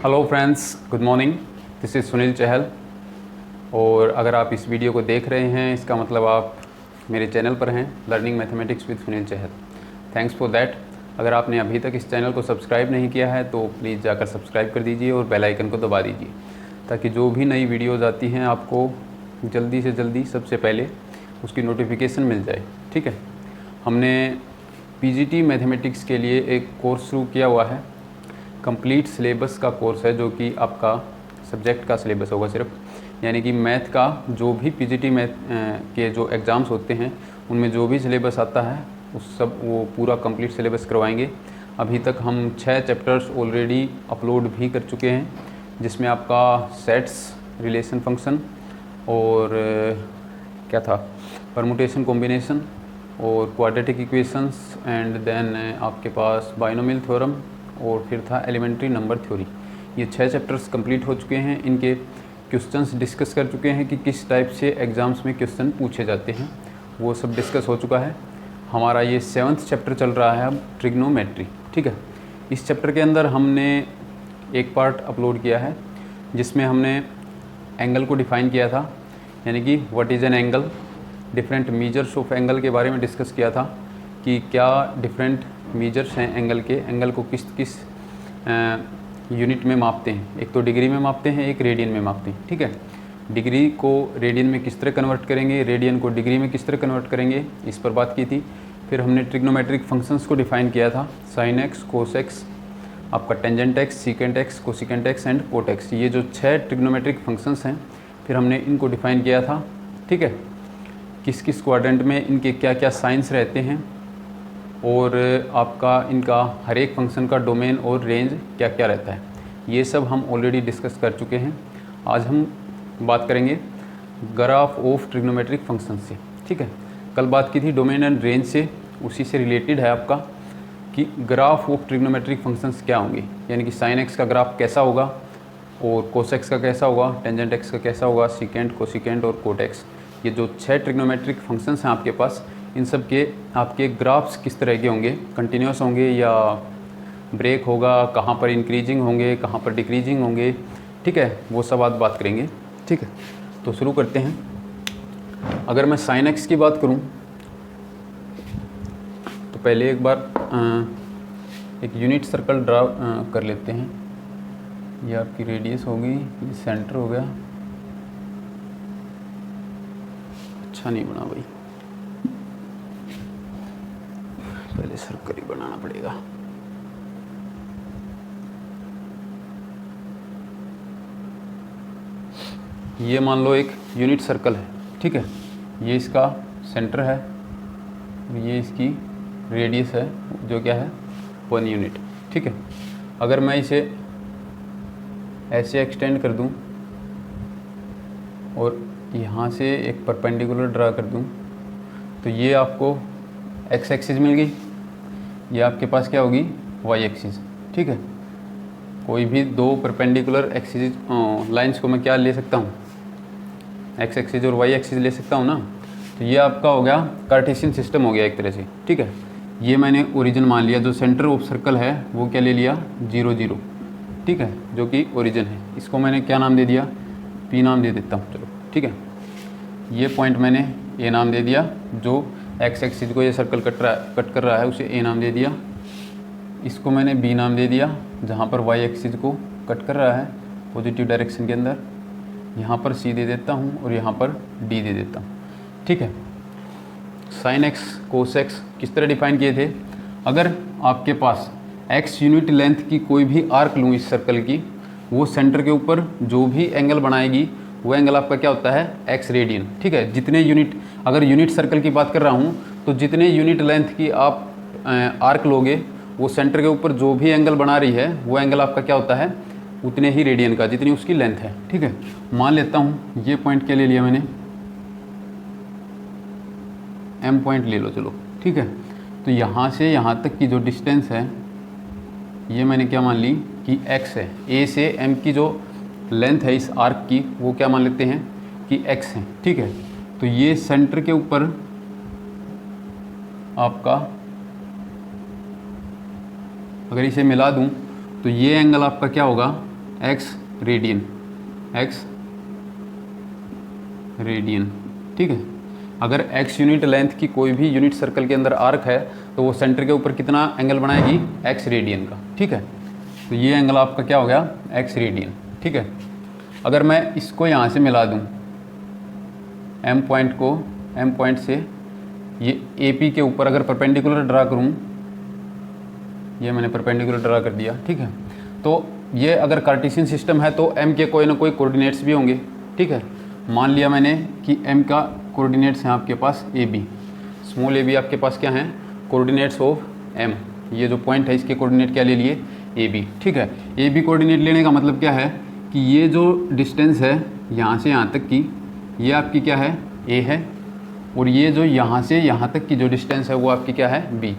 Hello friends, good morning. This is Sunil Chahal. और अगर आप इस वीडियो को देख रहे हैं, इसका मतलब आप मेरे चैनल पर हैं, learning mathematics with Sunil Chahal. Thanks for that. अगर आपने अभी तक इस चैनल को सब्सक्राइब नहीं किया है तो प्लीज़ जाकर सब्सक्राइब कर दीजिए और बेल आइकन को दबा दीजिए, ताकि जो भी नई वीडियोज़ आती हैं आपको जल्दी से जल्दी सबसे पहले उसकी नोटिफिकेशन मिल जाए। ठीक है। हमने पीजीटी मैथमेटिक्स के लिए एक कोर्स शुरू किया हुआ है। कंप्लीट सिलेबस का कोर्स है, जो कि आपका सब्जेक्ट का सिलेबस होगा सिर्फ, यानी कि मैथ का जो भी पीजीटी मैथ के जो एग्ज़ाम्स होते हैं उनमें जो भी सिलेबस आता है उस सब वो पूरा कंप्लीट सिलेबस करवाएंगे। अभी तक हम 6 चैप्टर्स ऑलरेडी अपलोड भी कर चुके हैं, जिसमें आपका सेट्स, रिलेशन फंक्शन और क्या था, परमुटेशन कॉम्बिनेशन और क्वाड्रेटिक इक्वेशंस एंड देन आपके पास बाइनोमियल थ्योरम और फिर था एलिमेंट्री नंबर थ्योरी। ये 6 चैप्टर्स कंप्लीट हो चुके हैं। इनके क्वेश्चंस डिस्कस कर चुके हैं कि किस टाइप से एग्ज़ाम्स में क्वेश्चन पूछे जाते हैं, वो सब डिस्कस हो चुका है। हमारा ये 7th चैप्टर चल रहा है अब, ट्रिग्नोमेट्री। ठीक है। इस चैप्टर के अंदर हमने एक पार्ट अपलोड किया है जिसमें हमने एंगल को डिफ़ाइन किया था, यानी कि what is an angle, different measures of angle के बारे में डिस्कस किया था कि क्या डिफरेंट मेजर्स हैं एंगल के, एंगल को किस किस यूनिट में मापते हैं। एक तो डिग्री में मापते हैं, एक रेडियन में मापते हैं। ठीक है। डिग्री को रेडियन में किस तरह कन्वर्ट करेंगे, रेडियन को डिग्री में किस तरह कन्वर्ट करेंगे, इस पर बात की थी। फिर हमने ट्रिग्नोमेट्रिक फंक्शंस को डिफ़ाइन किया था, साइन एक्स, कोस एक्स, आपका tangent x, secant x, cosecant x and cot x. ये जो 6 ट्रिग्नोमेट्रिक फंक्शंस हैं, फिर हमने इनको डिफ़ाइन किया था। ठीक है। किस किस क्वाड्रेंट में इनके क्या क्या साइंस रहते हैं और आपका इनका हर एक फंक्शन का डोमेन और रेंज क्या क्या रहता है, ये सब हम ऑलरेडी डिस्कस कर चुके हैं। आज हम बात करेंगे ग्राफ ऑफ ट्रिग्नोमेट्रिक फंक्शन से। ठीक है। कल बात की थी डोमेन एंड रेंज से, उसी से रिलेटेड है आपका कि ग्राफ ऑफ ट्रिग्नोमेट्रिक फंक्शंस क्या होंगे, यानी कि साइन एक्स का ग्राफ कैसा होगा और कोस एक्स का कैसा होगा, टेंजेंट एक्स का कैसा होगा, सीकेंट, कोसिकेंट और कोट एक्स। ये जो 6 ट्रिग्नोमेट्रिक फंक्शंस हैं आपके पास, इन सब के आपके ग्राफ्स किस तरह के होंगे, कंटिन्यूस होंगे या ब्रेक होगा, कहाँ पर इंक्रीजिंग होंगे, कहाँ पर डिक्रीजिंग होंगे। ठीक है। वो सब आज बात करेंगे। ठीक है। तो शुरू करते हैं। अगर मैं साइन एक्स की बात करूं तो पहले एक बार एक यूनिट सर्कल ड्रा कर लेते हैं। ये आपकी रेडियस होगी, ये सेंटर हो गया। अच्छा नहीं बना भाई, पहले सर्कल ही बनाना पड़ेगा। ये मान लो एक यूनिट सर्कल है। ठीक है। ये इसका सेंटर है, ये इसकी रेडियस है जो क्या है 1 यूनिट। ठीक है। अगर मैं इसे ऐसे एक्सटेंड कर दूं और यहाँ से एक परपेंडिकुलर ड्रा कर दूं तो ये आपको एक्स एक्सिस मिल गई, ये आपके पास क्या होगी वाई एक्सिस। ठीक है। कोई भी दो परपेंडिकुलर एक्सिस लाइंस को मैं क्या ले सकता हूँ, एक्स एक्सिस और वाई एक्सिस ले सकता हूँ ना। तो ये आपका हो गया कार्टेशियन सिस्टम हो गया एक तरह से। ठीक है। ये मैंने ओरिजिन मान लिया, जो सेंटर ऑफ सर्कल है वो क्या ले लिया 0 0। ठीक है। जो कि ओरिजिन है, इसको मैंने क्या नाम दे दिया, पी नाम दे देता हूँ। चलो ठीक है। ये पॉइंट मैंने ए नाम दे दिया, जो एक्स एक्सिस को ये सर्कल कट कर रहा है उसे ए नाम दे दिया। इसको मैंने बी नाम दे दिया, जहाँ पर वाई एक्सिस को कट कर रहा है पॉजिटिव डायरेक्शन के अंदर। यहाँ पर सी दे देता हूँ और यहाँ पर डी दे देता हूँ। ठीक है। साइन एक्स, कोस एक्स किस तरह डिफाइन किए थे, अगर आपके पास एक्स यूनिट लेंथ की कोई भी आर्क लूँ इस सर्कल की, वो सेंटर के ऊपर जो भी एंगल बनाएगी वो एंगल आपका क्या होता है एक्स रेडियन। ठीक है। जितने यूनिट, अगर यूनिट सर्कल की बात कर रहा हूँ तो जितने यूनिट लेंथ की आप आर्क लोगे, वो सेंटर के ऊपर जो भी एंगल बना रही है वो एंगल आपका क्या होता है उतने ही रेडियन का, जितनी उसकी लेंथ है। ठीक है। मान लेता हूँ ये पॉइंट क्या ले लिया मैंने, एम पॉइंट ले लो। चलो ठीक है। तो यहाँ से यहाँ तक की जो डिस्टेंस है ये मैंने क्या मान ली कि x है। ए से m की जो लेंथ है इस आर्क की वो क्या मान लेते हैं कि x है। ठीक है। तो ये सेंटर के ऊपर आपका, अगर इसे मिला दूं तो ये एंगल आपका क्या होगा एक्स रेडियन, एक्स रेडियन, ठीक है। अगर x यूनिट लेंथ की कोई भी यूनिट सर्कल के अंदर आर्क है तो वो सेंटर के ऊपर कितना एंगल बनाएगी, x रेडियन का, ठीक है। तो ये एंगल आपका क्या हो गया, x रेडियन, ठीक है। अगर मैं इसको यहाँ से मिला दूँ m पॉइंट को, m पॉइंट से ये AP के ऊपर अगर परपेंडिकुलर ड्रा करूँ, ये मैंने परपेंडिकुलर ड्रा कर दिया, ठीक है। तो ये अगर कार्टेशियन सिस्टम है तो m के कोई ना कोई कोऑर्डिनेट्स भी होंगे, ठीक है। मान लिया मैंने कि m का कोऑर्डिनेट्स हैं आपके पास AB, स्मॉल AB आपके पास क्या हैं, कोऑर्डिनेट्स ऑफ m, ये जो पॉइंट है इसके कोऑर्डिनेट क्या ले लिए, AB, ठीक है। AB कोऑर्डिनेट लेने का मतलब क्या है कि ये जो डिस्टेंस है यहाँ से यहाँ तक की, ये आपकी क्या है, A है, और ये जो यहाँ से यहाँ तक की जो डिस्टेंस है वो आपकी क्या है, B।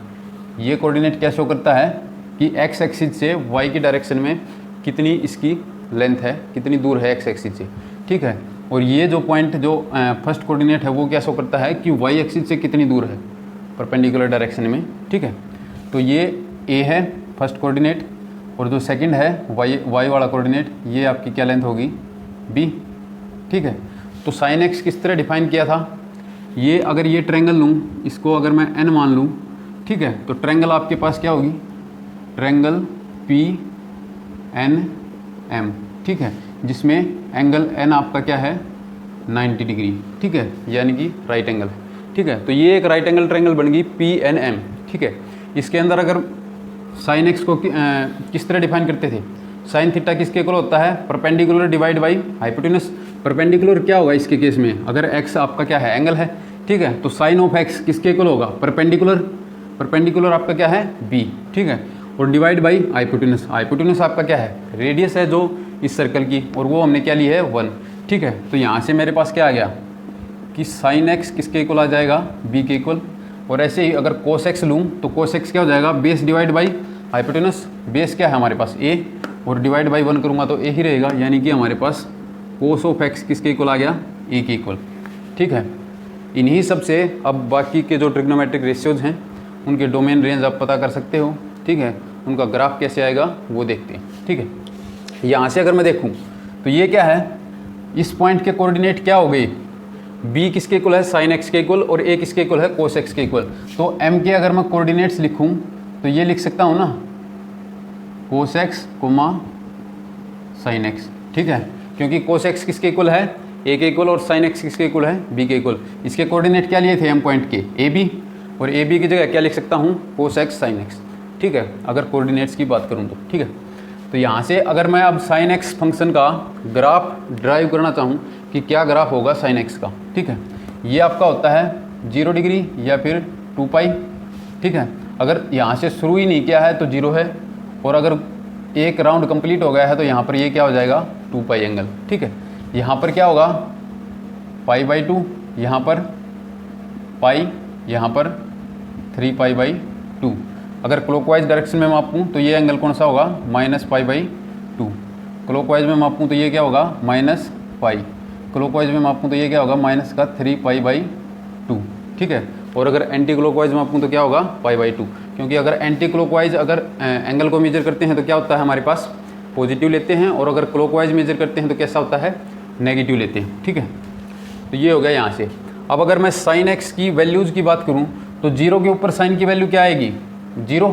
ये कोऑर्डिनेट क्या शो करता है कि x एक्सिस से y की डायरेक्शन में कितनी इसकी लेंथ है, कितनी दूर है x एक्सिस से, ठीक है। और ये जो पॉइंट जो फर्स्ट कोऑर्डिनेट है वो क्या शो करता है कि y एक्सिस से कितनी दूर है परपेंडिकुलर डायरेक्शन में, ठीक है। तो ये A है फर्स्ट कोऑर्डिनेट, और जो सेकंड है y वाला कोऑर्डिनेट, ये आपकी क्या लेंथ होगी, B, ठीक है। तो sin x किस तरह डिफाइन किया था, ये अगर ये ट्रायंगल लूँ, इसको अगर मैं n मान लूँ, ठीक है, तो ट्रायंगल आपके पास क्या होगी, ट्रायंगल PNM, ठीक है, जिसमें एंगल n आपका क्या है, 90 डिग्री, ठीक है, यानी कि राइट एंगल, ठीक है। तो ये एक राइट एंगल ट्रायंगल बन गई PNM, ठीक है। इसके अंदर अगर sin x को किस तरह डिफाइन करते थे, sin थीटा किसके इक्वल होता है, perpendicular divide by hypotenuse. Perpendicular क्या होगा इसके केस में, अगर x आपका क्या है, एंगल है, ठीक है, तो sin ऑफ x किसके इक्वल होगा, परपेंडिकुलर, परपेंडिकुलर आपका क्या है, b, ठीक है, और डिवाइड बाई हाइपोटेनस। हाइपोटेनस आपका क्या है, रेडियस है जो इस सर्कल की, और वो हमने क्या ली है, 1, ठीक है। तो यहाँ से मेरे पास क्या आ गया कि sin x किसके इक्वल आ जाएगा, b के इक्वल। और ऐसे ही अगर cos x लूँ तो cos x क्या हो जाएगा, base divide by hypotenuse. Base क्या है हमारे पास, a, और डिवाइड बाई 1 करूँगा तो a ही रहेगा, यानी कि हमारे पास cos ऑफ x किसके इक्वल आ गया, a के इक्वल, ठीक है। इन्हीं सब से अब बाकी के जो ट्रिग्नोमेट्रिक रेशियोज हैं उनके डोमेन रेंज आप पता कर सकते हो, ठीक है। उनका ग्राफ कैसे आएगा वो देखते हैं, ठीक है। यहाँ से अगर मैं देखूँ तो ये क्या है, इस पॉइंट के कोऑर्डिनेट क्या हो गए, b किसके इक्वल है, sin x के इक्वल, और a किसके इक्वल है, cos x के इक्वल। तो m के अगर मैं कोऑर्डिनेट्स लिखूँ तो ये लिख सकता हूँ ना, cos x, sin x, ठीक है, क्योंकि cos x किसके इक्वल है, a के इक्वल, और sin x किसके इक्वल है, b के इक्वल। इसके कोऑर्डिनेट क्या लिए थे m पॉइंट के, ab, और ab की जगह क्या लिख सकता हूँ, cos x sin x, ठीक है, अगर कोऑर्डिनेट्स की बात करूँ तो, ठीक है। तो यहाँ से अगर मैं अब sin x फंक्शन का ग्राफ ड्राइव करना चाहूँ कि क्या ग्राफ होगा sin x का, ठीक है, ये आपका होता है 0 डिग्री या फिर 2 पाई, ठीक है। अगर यहाँ से शुरू ही नहीं किया है तो 0 है, और अगर एक राउंड कंप्लीट हो गया है तो यहाँ पर ये क्या हो जाएगा, 2 पाई एंगल, ठीक है। यहाँ पर क्या होगा, π/2, यहाँ पर पाई, यहाँ पर 3π/2। अगर क्लॉकवाइज डायरेक्शन में मापूँ तो ये एंगल कौन सा होगा, -π/2। क्लॉकवाइज में मापूँ तो ये क्या होगा, -π। क्लॉकवाइज में मापूँ तो ये क्या होगा, -3π/2, ठीक है। और अगर एंटी क्लॉकवाइज मापूँ तो क्या होगा, π/2, क्योंकि अगर एंटी क्लॉकवाइज अगर एंगल को मेजर करते हैं तो क्या होता है हमारे पास, पॉजिटिव लेते हैं, और अगर क्लॉकवाइज मेजर करते हैं तो कैसा होता है, नेगेटिव लेते हैं, ठीक है। तो ये हो गया यहाँ से। अब अगर मैं sin x की वैल्यूज़ की बात करूँ तो 0 के ऊपर sin की वैल्यू क्या आएगी, 0,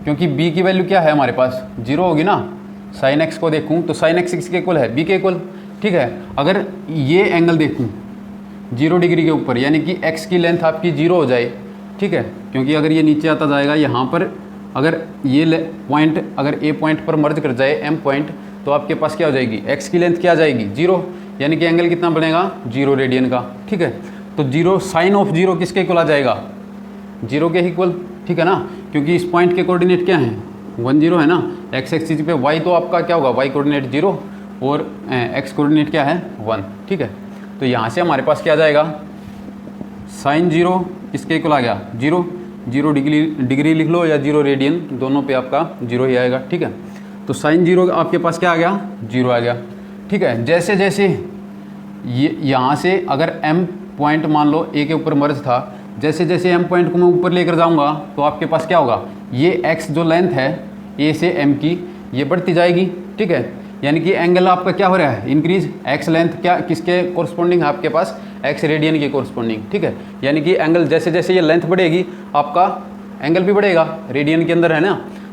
क्योंकि b की वैल्यू क्या है हमारे पास, 0 होगी ना। sin x को देखूँ तो sin x किसके इक्वल है, b के इक्वल, ठीक है। अगर ये एंगल देखूँ 0 डिग्री के ऊपर, यानी कि x की लेंथ आपकी 0 हो जाए, ठीक है, क्योंकि अगर ये नीचे आता जाएगा, यहाँ पर अगर ये पॉइंट अगर a पॉइंट पर मर्ज कर जाए m पॉइंट, तो आपके पास क्या हो जाएगी, x की लेंथ क्या आ जाएगी, 0, यानी कि एंगल कितना बनेगा, 0 रेडियन का, ठीक है। तो 0 साइन ऑफ 0 किसके इक्वल आ जाएगा, 0 के इक्वल, ठीक है ना, क्योंकि इस पॉइंट के कोऑर्डिनेट क्या हैं, 1 0 है ना। x एक्सिस पे y तो आपका क्या होगा, y कोऑर्डिनेट 0, और x कोऑर्डिनेट क्या है, 1, ठीक है। तो यहाँ से हमारे पास क्या आ जाएगा, साइन 0 किसके इक्वल आ गया, 0, 0 डिग्री लिख लो या 0 रेडियन, दोनों पे आपका 0 ही आएगा, ठीक है। तो साइन 0 आपके पास क्या आ गया, 0 आ गया, ठीक है। जैसे जैसे ये यहाँ से अगर m पॉइंट मान लो a के ऊपर मर्ज था, जैसे जैसे m पॉइंट को मैं ऊपर लेकर जाऊँगा तो आपके पास क्या होगा, ये x जो लेंथ है a से m की, ये बढ़ती जाएगी, ठीक है। यानी कि एंगल आपका क्या हो रहा है, इंक्रीज। एक्स लेंथ क्या किसके कोरस्पॉन्डिंग है आपके पास, एक्स रेडियन के कोरस्पॉन्डिंग, ठीक है। यानी कि एंगल जैसे जैसे ये लेंथ बढ़ेगी आपका एंगल भी बढ़ेगा, रेडियन के अंदर है ना,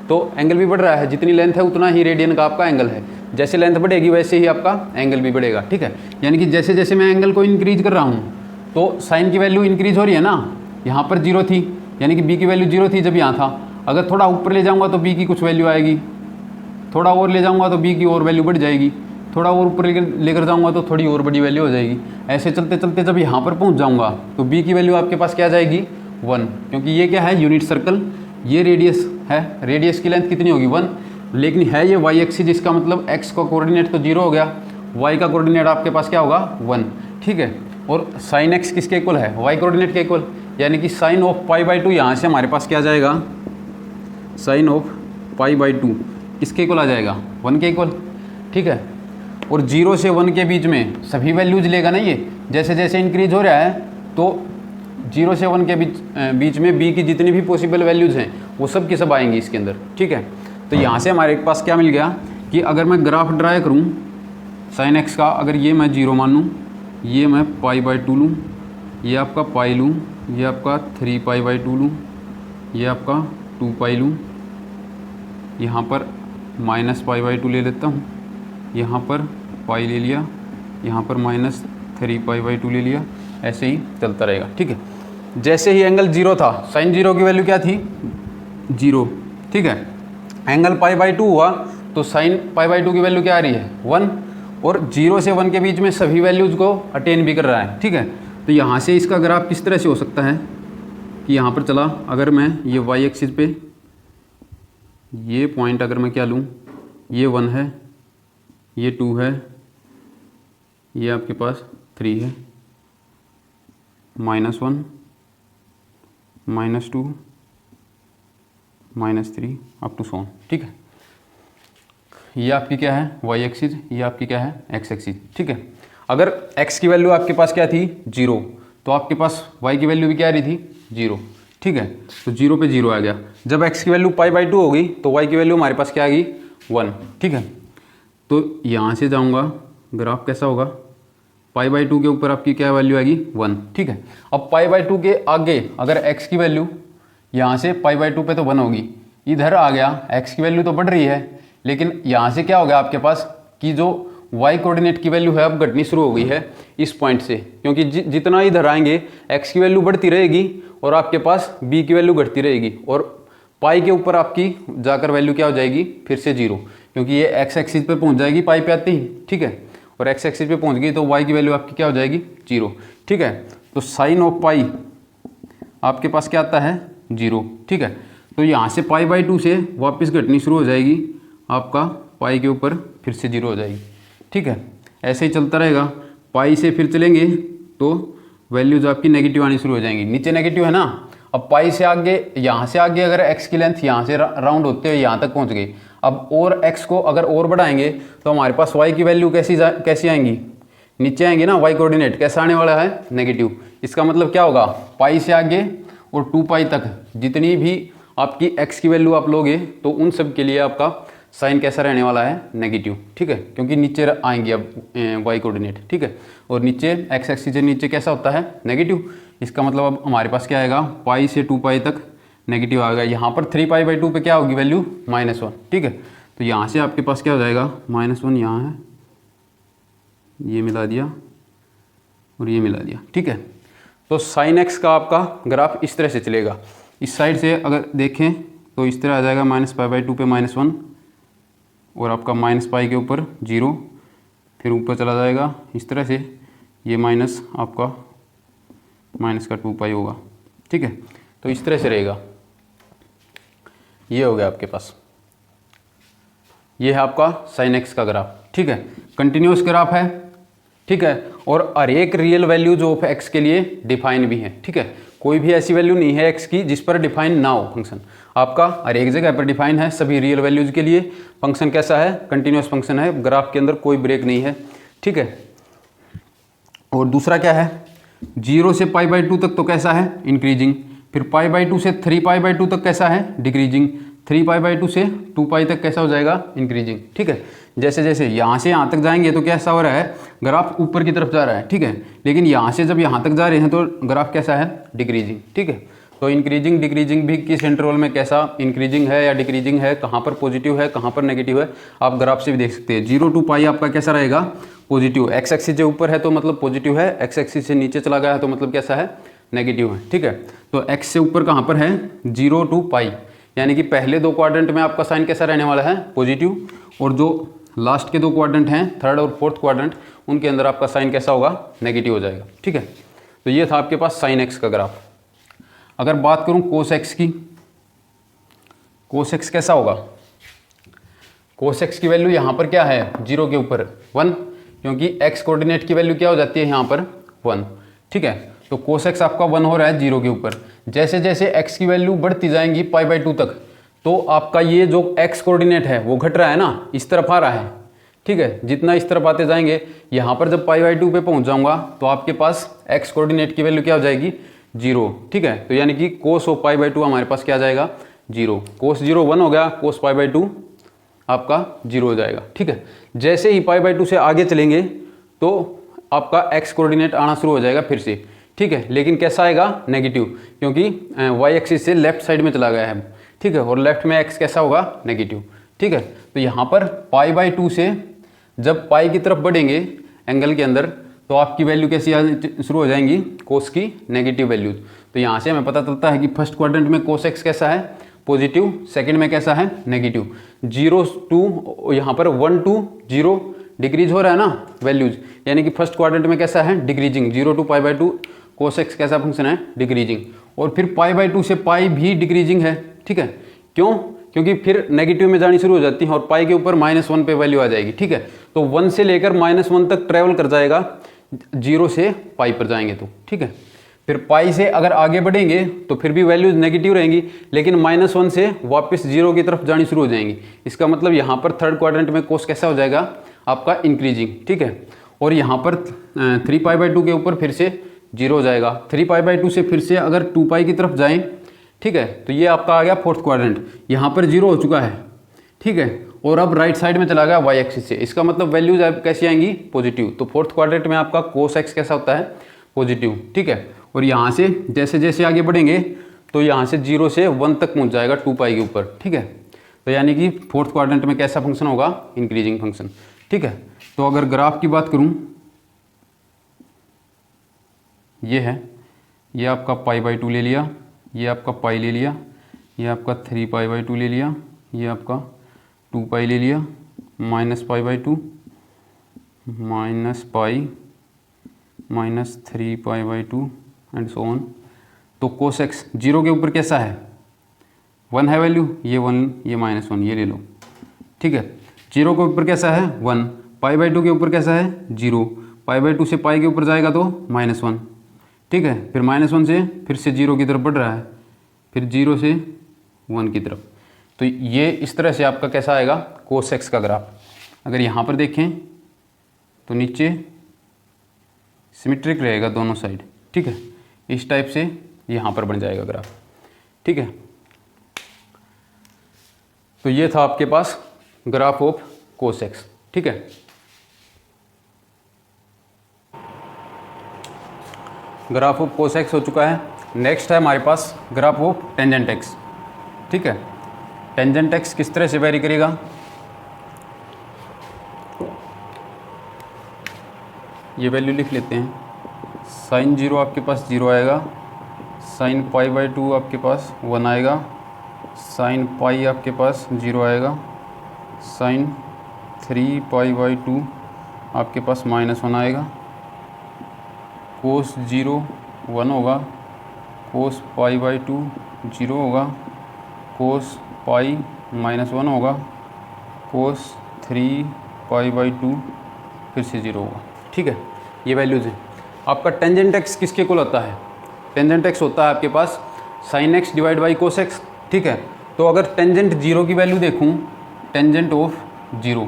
तो एंगल भी बढ़ रहा है, जितनी लेंथ है उतना ही रेडियन का आपका एंगल है। जैसे लेंथ बढ़ेगी वैसे ही आपका एंगल भी बढ़ेगा, ठीक है। यानी कि जैसे जैसे मैं एंगल को इंक्रीज कर रहा हूँ तो साइन की वैल्यू इंक्रीज हो रही है ना, यहाँ पर 0 थी यानी कि बी की वैल्यू 0 थी जब यहाँ था। अगर थोड़ा ऊपर ले जाऊँगा तो बी की कुछ वैल्यू आएगी, थोड़ा और ले जाऊँगा तो बी की और वैल्यू बढ़ जाएगी, थोड़ा और ऊपर लेकर जाऊँगा तो थोड़ी और बड़ी वैल्यू हो जाएगी। ऐसे चलते चलते जब यहाँ पर पहुँच जाऊँगा तो बी की वैल्यू आपके पास क्या आ जाएगी 1, क्योंकि ये क्या है यूनिट सर्कल, ये रेडियस है, रेडियस की लेंथ कितनी होगी 1, लेकिन है ये वाई एक्सिस, जिसका मतलब एक्स का कोऑर्डिनेट तो 0 हो गया, वाई का कोऑर्डिनेट आपके पास क्या होगा 1, ठीक है। और साइन एक्स किसके इक्वल है, वाई कोऑर्डिनेट के इक्वल, यानी कि साइन ऑफ π/2 यहाँ से हमारे पास क्या आ जाएगा, साइन ऑफ π/2 किसके इक्वल आ जाएगा 1 के इक्वल, ठीक है। और 0 से 1 के बीच में सभी वैल्यूज लेगा ना ये, जैसे जैसे इंक्रीज हो रहा है तो 0 से 1 के बीच में बी की जितनी भी पॉसिबल वैल्यूज़ हैं वो सब की सब आएंगी इसके अंदर, ठीक है। तो यहाँ से हमारे पास क्या मिल गया कि अगर मैं ग्राफ ड्रा करूँ साइन एक्स का, अगर ये मैं 0 मान लूँ, ये मैं π/2 लूँ, ये आपका पाई लूँ, ये आपका 3π/2 लूँ, ये आपका 2π लूँ, यहाँ पर -π/2 ले लेता हूँ, यहाँ पर पाई ले लिया, यहाँ पर -3π/2 ले लिया, ऐसे ही चलता रहेगा, ठीक है। जैसे ही एंगल 0 था, साइन 0 की वैल्यू क्या थी 0, ठीक है। एंगल π/2 हुआ तो साइन π/2 की वैल्यू क्या आ रही है 1, और 0 से 1 के बीच में सभी वैल्यूज़ को अटेन भी कर रहा है, ठीक है। तो यहाँ से इसका ग्राफ किस तरह से हो सकता है कि यहाँ पर चला, अगर मैं ये वाई एक्सिस पे ये पॉइंट अगर मैं क्या लूँ, ये 1 है, ये 2 है, ये आपके पास 3 है, -1 -2 -3 अप टू सोन, ठीक है। ये आपकी क्या है वाई एक्सिस, ये आपकी क्या है एक्स एक्सिस, ठीक है। अगर x की वैल्यू आपके पास क्या थी 0, तो आपके पास y की वैल्यू भी क्या आ रही थी 0, ठीक है। तो 0 पे 0 आ गया। जब x की वैल्यू π/2 हो गई तो y की वैल्यू हमारे पास क्या आ गई 1, ठीक है। तो यहाँ से जाऊँगा, ग्राफ कैसा होगा, π/2 के ऊपर आपकी क्या वैल्यू आएगी 1, ठीक है। अब π/2 के आगे अगर x की वैल्यू यहाँ से π/2 पे तो 1 होगी, इधर आ गया x की वैल्यू तो बढ़ रही है, लेकिन यहाँ से क्या हो गया आपके पास कि जो y कोऑर्डिनेट की वैल्यू है अब घटनी शुरू हो गई है इस पॉइंट से, क्योंकि जितना इधर आएंगे x की वैल्यू बढ़ती रहेगी और आपके पास b की वैल्यू घटती रहेगी, और पाई के ऊपर आपकी जाकर वैल्यू क्या हो जाएगी फिर से 0, क्योंकि ये x एक्सिस पे पहुंच जाएगी पाई पे आती ही, ठीक है। और x एक्सिस पे पहुंच गई तो y की वैल्यू आपकी क्या हो जाएगी 0, ठीक है। तो साइन ऑफ पाई आपके पास क्या आता है 0, ठीक है। तो यहाँ से π/2 से वापस घटनी शुरू हो जाएगी, आपका पाई के ऊपर फिर से 0 हो जाएगी, ठीक है। ऐसे ही चलता रहेगा, पाई से फिर चलेंगे तो वैल्यूज आपकी नेगेटिव आनी शुरू हो जाएंगी, नीचे नेगेटिव है ना। अब पाई से आगे, यहाँ से आगे अगर x की लेंथ यहाँ से राउंड होते हुए यहाँ तक पहुँच गई, अब और x को अगर और बढ़ाएंगे तो हमारे पास y की वैल्यू कैसी आएंगी, नीचे आएंगी ना। y कोऑर्डिनेट कैसा आने वाला है नेगेटिव। इसका मतलब क्या होगा, पाई से आगे और 2π तक जितनी भी आपकी x की वैल्यू आप लोगे तो उन सब के लिए आपका साइन कैसा रहने वाला है नेगेटिव, ठीक है, क्योंकि नीचे आएंगे अब y कोऑर्डिनेट, ठीक है। और नीचे x एक्सिस से नीचे कैसा होता है नेगेटिव। इसका मतलब अब हमारे पास क्या आएगा, पाई से 2π तक नेगेटिव आ गया। यहाँ पर 3π/2 पे क्या होगी वैल्यू -1, ठीक है। तो यहाँ से आपके पास क्या हो जाएगा -1, यहाँ है, ये मिला दिया और ये मिला दिया, ठीक है। तो साइन एक्स का आपका ग्राफ इस तरह से चलेगा। इस साइड से अगर देखें तो इस तरह आ जाएगा -π/2 पे -1, और आपका -π के ऊपर 0, फिर ऊपर चला जाएगा इस तरह से, ये माइनस आपका माइनस का 2π होगा, ठीक है। तो इस तरह से रहेगा, ये हो गया आपके पास, ये है आपका साइन एक्स का ग्राफ, ठीक है। कंटिन्यूस ग्राफ है, ठीक है। और हर एक रियल वैल्यूज ऑफ एक्स के लिए डिफाइन भी है, ठीक है। कोई भी ऐसी वैल्यू नहीं है एक्स की जिस पर डिफाइन ना हो फंक्शन, आपका हर एक जगह पर डिफाइन है सभी रियल वैल्यूज के लिए। फंक्शन कैसा है, कंटिन्यूस फंक्शन है, ग्राफ के अंदर कोई ब्रेक नहीं है, ठीक है। और दूसरा क्या है, 0 से π/2 तक तो कैसा है इंक्रीजिंग, फिर π/2 से 3π/2 तक कैसा है डिक्रीजिंग, 3π/2 से 2π तक कैसा हो जाएगा इंक्रीजिंग, ठीक है। जैसे जैसे यहाँ से यहाँ तक जाएंगे तो कैसा हो रहा है, ग्राफ ऊपर की तरफ जा रहा है, ठीक है। लेकिन यहाँ से जब यहाँ तक जा रहे हैं तो ग्राफ कैसा है, डिक्रीजिंग, ठीक है। तो इंक्रीजिंग डिक्रीजिंग भी किस इंटरवल में कैसा इंक्रीजिंग है या डिक्रीजिंग है, कहाँ पर पॉजिटिव है कहाँ पर नेगेटिव है, आप ग्राफ से भी देख सकते हैं। 0 to पाई आपका कैसा रहेगा, पॉजिटिव। एक्स एक्सिस से ऊपर है तो मतलब पॉजिटिव है, एक्स एक्सिस से नीचे चला गया है तो मतलब कैसा है, नेगेटिव है, ठीक है। तो एक्स से ऊपर कहाँ पर है, 0 to पाई, यानी कि पहले 2 क्वाड्रेंट में आपका साइन कैसा रहने वाला है, पॉजिटिव, और जो लास्ट के 2 क्वाड्रेंट हैं, थर्ड और फोर्थ क्वाड्रेंट, उनके अंदर आपका साइन कैसा होगा, नेगेटिव हो जाएगा, ठीक है। तो ये था आपके पास साइन एक्स का ग्राफ। अगर बात करूं कोस एक्स की, कोस एक्स कैसा होगा, कोस एक्स की वैल्यू यहाँ पर क्या है, 0 के ऊपर 1, क्योंकि एक्स कोऑर्डिनेट की वैल्यू क्या हो जाती है यहाँ पर 1, ठीक है। तो कोस एक्स आपका 1 हो रहा है 0 के ऊपर। जैसे जैसे एक्स की वैल्यू बढ़ती जाएंगी π/2 तक, तो आपका ये जो एक्स कोऑर्डिनेट है वो घट रहा है ना, इस तरफ आ रहा है, ठीक है। जितना इस तरफ आते जाएंगे, यहाँ पर जब π/2 पे पहुँच जाऊँगा तो आपके पास एक्स कोऑर्डिनेट की वैल्यू क्या हो जाएगी, 0, ठीक है। तो यानी कि कोस ऑफ π/2 हमारे पास क्या आ जाएगा, 0। कोस 0 1 हो गया, कोस π/2 आपका 0 हो जाएगा, ठीक है। जैसे ही π/2 से आगे चलेंगे तो आपका एक्स कोऑर्डिनेट आना शुरू हो जाएगा फिर से, ठीक है। लेकिन कैसा आएगा, नेगेटिव, क्योंकि वाई एक्सिस से लेफ्ट साइड में चला गया है, ठीक है। और लेफ्ट में एक्स कैसा होगा, नेगेटिव, ठीक है। तो यहाँ पर π/2 से जब पाई की तरफ बढ़ेंगे एंगल के अंदर, तो आपकी वैल्यू कैसी शुरू हो जाएंगी, कोस की नेगेटिव वैल्यूज। तो यहाँ से हमें पता चलता है कि फर्स्ट क्वाड्रेंट में कोस एक्स कैसा है, पॉजिटिव, सेकंड में कैसा है, नेगेटिव। 0 to यहाँ पर 1 to 0 डिक्रीज हो रहा है ना वैल्यूज, यानी कि फर्स्ट क्वाड्रेंट में कैसा है, डिक्रीजिंग। 0 to π/2 कोस एक्स कैसा फंक्शन है, डिक्रीजिंग। और फिर π/2 से पाई भी डिक्रीजिंग है, ठीक है। क्यों, क्योंकि फिर नेगेटिव में जानी शुरू हो जाती है और पाई के ऊपर -1 पे वैल्यू आ जाएगी, ठीक है। तो 1 से लेकर -1 तक ट्रेवल कर जाएगा, 0 से पाई पर जाएंगे तो, ठीक है। फिर पाई से अगर आगे बढ़ेंगे तो फिर भी वैल्यूज नेगेटिव रहेंगी, लेकिन -1 से वापस 0 की तरफ जानी शुरू हो जाएंगी। इसका मतलब यहाँ पर थर्ड क्वाड्रेंट में कोस कैसा हो जाएगा, आपका इंक्रीजिंग, ठीक है। और यहाँ पर 3π/2 के ऊपर फिर से 0 हो जाएगा। 3π/2 से फिर से अगर 2 पाई की तरफ जाएं, ठीक है, तो ये आपका आ गया फोर्थ क्वाड्रेंट, यहाँ पर 0 हो चुका है, ठीक है। और अब राइट साइड में चला गया वाई एक्सिस से, इसका मतलब वैल्यूज कैसी आएंगी, पॉजिटिव। तो फोर्थ क्वाड्रेंट में आपका कोस एक्स कैसा होता है, पॉजिटिव, ठीक है। और यहाँ से जैसे जैसे आगे बढ़ेंगे तो यहाँ से 0 से 1 तक पहुँच जाएगा 2 पाई के ऊपर, ठीक है। तो यानी कि फोर्थ क्वाड्रेंट में कैसा फंक्शन होगा, इंक्रीजिंग फंक्शन, ठीक है। तो अगर ग्राफ की बात करूँ, ये है, ये आपका π/2 ले लिया, ये आपका पाई ले लिया, ये आपका 3π/2 ले लिया, ये आपका 2 पाई ले लिया, -π/2 -पाई -3π/2 एंड सो ऑन। तो कोस एक्स 0 के ऊपर कैसा है, 1 है वैल्यू, ये 1 ये -1 ये ले लो, ठीक है। 0 के ऊपर कैसा है, 1, π/2 के ऊपर कैसा है, 0, π/2 से पाई के ऊपर जाएगा तो -1, ठीक है। फिर -1 से फिर से 0 की तरफ बढ़ रहा है, फिर 0 से 1 की तरफ। तो ये इस तरह से आपका कैसा आएगा, कोस एक्स का ग्राफ। अगर यहाँ पर देखें तो नीचे सिमेट्रिक रहेगा दोनों साइड, ठीक है। इस टाइप से यहाँ पर बन जाएगा ग्राफ, ठीक है। तो ये था आपके पास ग्राफ ऑफ कोस एक्स, ठीक है। ग्राफ ऑफ कोस एक्स हो चुका है। नेक्स्ट है हमारे पास ग्राफ ऑफ टेंजेंट एक्स, ठीक है। टेंजेंट एक्स किस तरह से वेरी करेगा, ये वैल्यू लिख लेते हैं। sin 0 आपके पास 0 आएगा, sin π/2 आपके पास 1 आएगा, sin पाई आपके पास 0 आएगा, sin 3π/2 आपके पास -1 आएगा, cos 0 1 होगा, cos π/2 0 होगा, cos पाई -1 होगा, cos 3π/2 फिर से 0 होगा, ठीक है। ये वैल्यूज़ हैं। आपका टेंजेंट एक्स किसके इक्वल होता है, टेंजेंट एक्स होता है आपके पास sin x divide by cos x, ठीक है। तो अगर टेंजेंट 0 की वैल्यू देखूं, टेंजेंट ऑफ 0,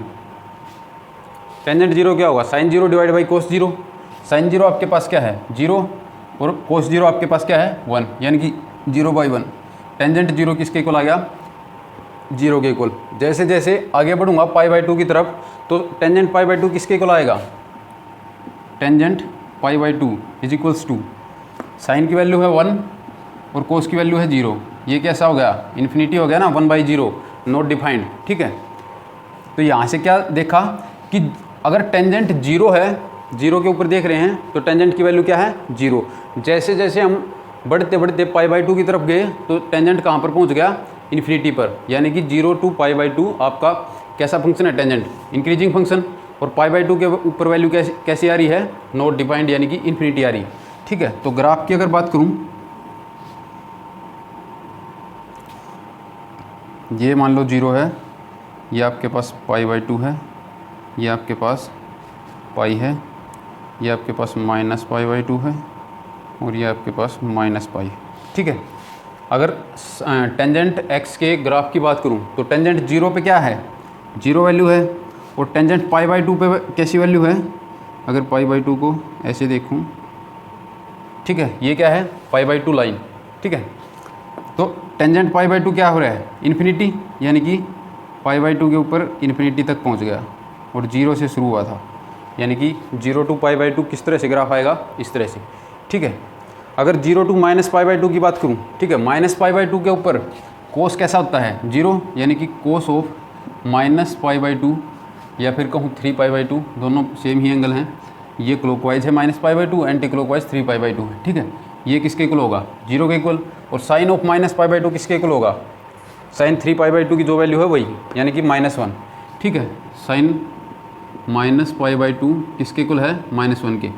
टेंजेंट 0 क्या होगा, sin 0 divide by cos 0। sin 0 आपके पास क्या है, 0, और कोस 0 आपके पास क्या है, 1, यानी कि 0/1। टेंजेंट 0 किसके इक्वल आ गया, जीरो के इक्वल। जैसे जैसे आगे बढ़ूंगा पाई बाई टू की तरफ, तो टेंजेंट पाई बाई टू किसके इक्वल आएगा, tangent pi by two is equals to sine की वैल्यू है 1 और कोस की वैल्यू है 0। ये कैसा हो गया, इन्फिनिटी हो गया ना, 1/0 नॉट डिफाइंड। ठीक है, तो यहाँ से क्या देखा कि अगर टेंजेंट 0 है, 0 के ऊपर देख रहे हैं, तो टेंजेंट की वैल्यू क्या है 0। जैसे जैसे हम बढ़ते बढ़ते पाई बाई टू की तरफ गए, तो टेंजेंट कहाँ पर पहुँच गया, इन्फिनिटी पर। यानी कि 0 टू पाई बाई टू आपका कैसा फंक्शन है, टेंजेंट इंक्रीजिंग फंक्शन। और पाई बाई टू के ऊपर वैल्यू कैसी आ रही है, नॉट डिफाइंड, यानी कि इन्फिनिटी आ रही है। ठीक है, तो ग्राफ की अगर बात करूँ, ये मान लो 0 है, ये आपके पास पाई बाई टू है, ये आपके पास पाई है, ये आपके पास माइनस पाई बाई टू है, और ये आपके पास माइनस पाई। ठीक है, अगर टेंजेंट एक्स के ग्राफ की बात करूं, तो टेंजेंट 0 पे क्या है, 0 वैल्यू है, और टेंजेंट पाई बाई टू पे कैसी वैल्यू है, अगर पाई बाई टू को ऐसे देखूं, ठीक है, ये क्या है, पाई बाई टू लाइन। ठीक है, तो टेंजेंट पाई बाई टू क्या हो रहा है, इन्फिनिटी, यानी कि पाई बाई टू के ऊपर इन्फिनिटी तक पहुंच गया, और 0 से शुरू हुआ था, यानी कि 0 टू पाई बाई टू किस तरह से ग्राफ आएगा, इस तरह से। ठीक है, अगर 0 to minus pi by two की बात करूं, ठीक है, माइनस पाई बाई टू के ऊपर कोस कैसा होता है 0, यानी कि cos of minus pi by to, या फिर कहूँ 3 पाई बाई टू, दोनों सेम ही एंगल हैं। ये क्लॉकवाइज है minus pi by to, anti clockwise 3 pi by to है। ठीक है, ये किसके इक्वल होगा, 0 के इक्वल। और sine of minus pi by two किसके इक्वल होगा, साइन 3 पाई बाई टू की जो वैल्यू है वही, यानी कि -1। ठीक है, sine minus pi by two किसके इक्वल है, -1 के।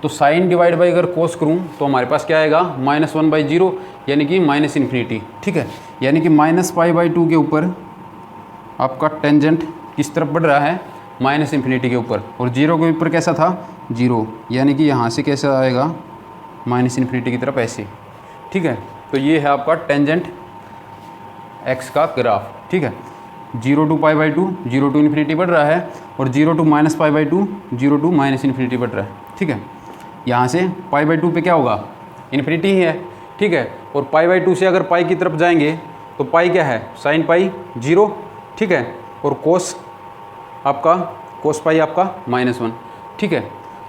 तो साइन डिवाइड बाई अगर कोस करूँ, तो हमारे पास क्या आएगा, -1/0, यानी कि माइनस इन्फिनिटी। ठीक है, यानी कि माइनस पाई बाई टू के ऊपर आपका टेंजेंट किस तरफ बढ़ रहा है, माइनस इन्फिनिटी के ऊपर, और 0 के ऊपर कैसा था 0, यानी कि यहाँ से कैसा आएगा, माइनस इन्फिनिटी की तरफ ऐसे। ठीक है, तो ये है आपका टेंजेंट एक्स का ग्राफ। ठीक है, 0 to pi by two, 0 to infinity बढ़ रहा है, और 0 to minus pi by two, 0 to minus infinity बढ़ रहा है। ठीक है, यहाँ से पाई बाई टू पे क्या होगा, इन्फिनिटी ही है। ठीक है, और पाई बाई टू से अगर पाई की तरफ जाएंगे, तो पाई क्या है, साइन पाई 0। ठीक है, और कोस आपका, कोस पाई आपका -1। ठीक है,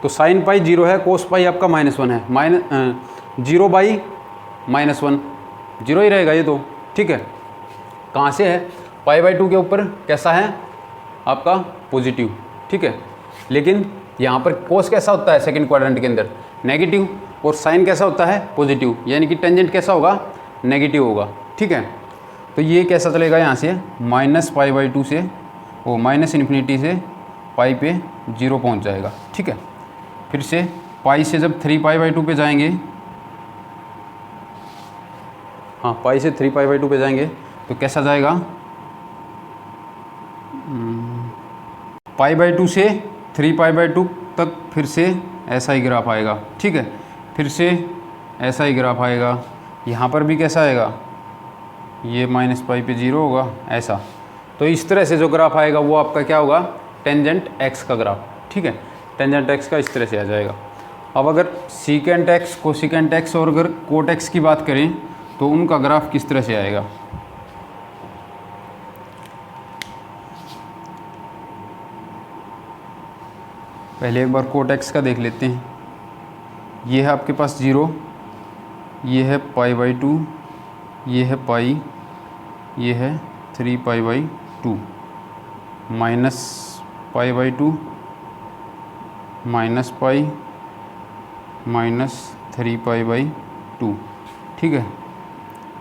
तो साइन पाई 0 है, कोस पाई आपका -1 है, 0 बाई -1, 0 ही रहेगा ये तो। ठीक है, कहाँ से है, पाई बाई टू के ऊपर कैसा है आपका पॉजिटिव। ठीक है, लेकिन यहाँ पर कोस कैसा होता है सेकंड क्वाड्रेंट के अंदर, नेगेटिव, और साइन कैसा होता है पॉजिटिव, यानी कि टेंजेंट कैसा होगा, नेगेटिव होगा। ठीक है, तो ये कैसा चलेगा, यहाँ से माइनस पाई बाई टू से, वो माइनस इन्फिनिटी से पाई पे 0 पहुँच जाएगा। ठीक है, फिर से पाई से जब 3 पाई बाई टू पे जाएंगे, हाँ, पाई से 3 पाई बाई टू पे जाएंगे, तो कैसा जाएगा, पाई बाई टू से 3 पाई बाई टू तक फिर से ऐसा ही ग्राफ आएगा। ठीक है, फिर से ऐसा ही ग्राफ आएगा, यहाँ पर भी कैसा आएगा, ये माइनस पाई पे 0 होगा ऐसा। तो इस तरह से जो ग्राफ आएगा वो आपका क्या होगा, टेंजेंट एक्स का ग्राफ। ठीक है, टेंजेंट एक्स का इस तरह से आ जाएगा। अब अगर सीकेंट एक्स, कोसिकेंट एक्स और अगर कोट एक्स की बात करें, तो उनका ग्राफ किस तरह से आएगा। पहले एक बार कोट एक्स का देख लेते हैं। ये है आपके पास 0, ये है पाई बाई टू, ये है पाई, ये है 3 pi by two, minus pi by two, minus pi, minus 3 pi by to. ठीक है,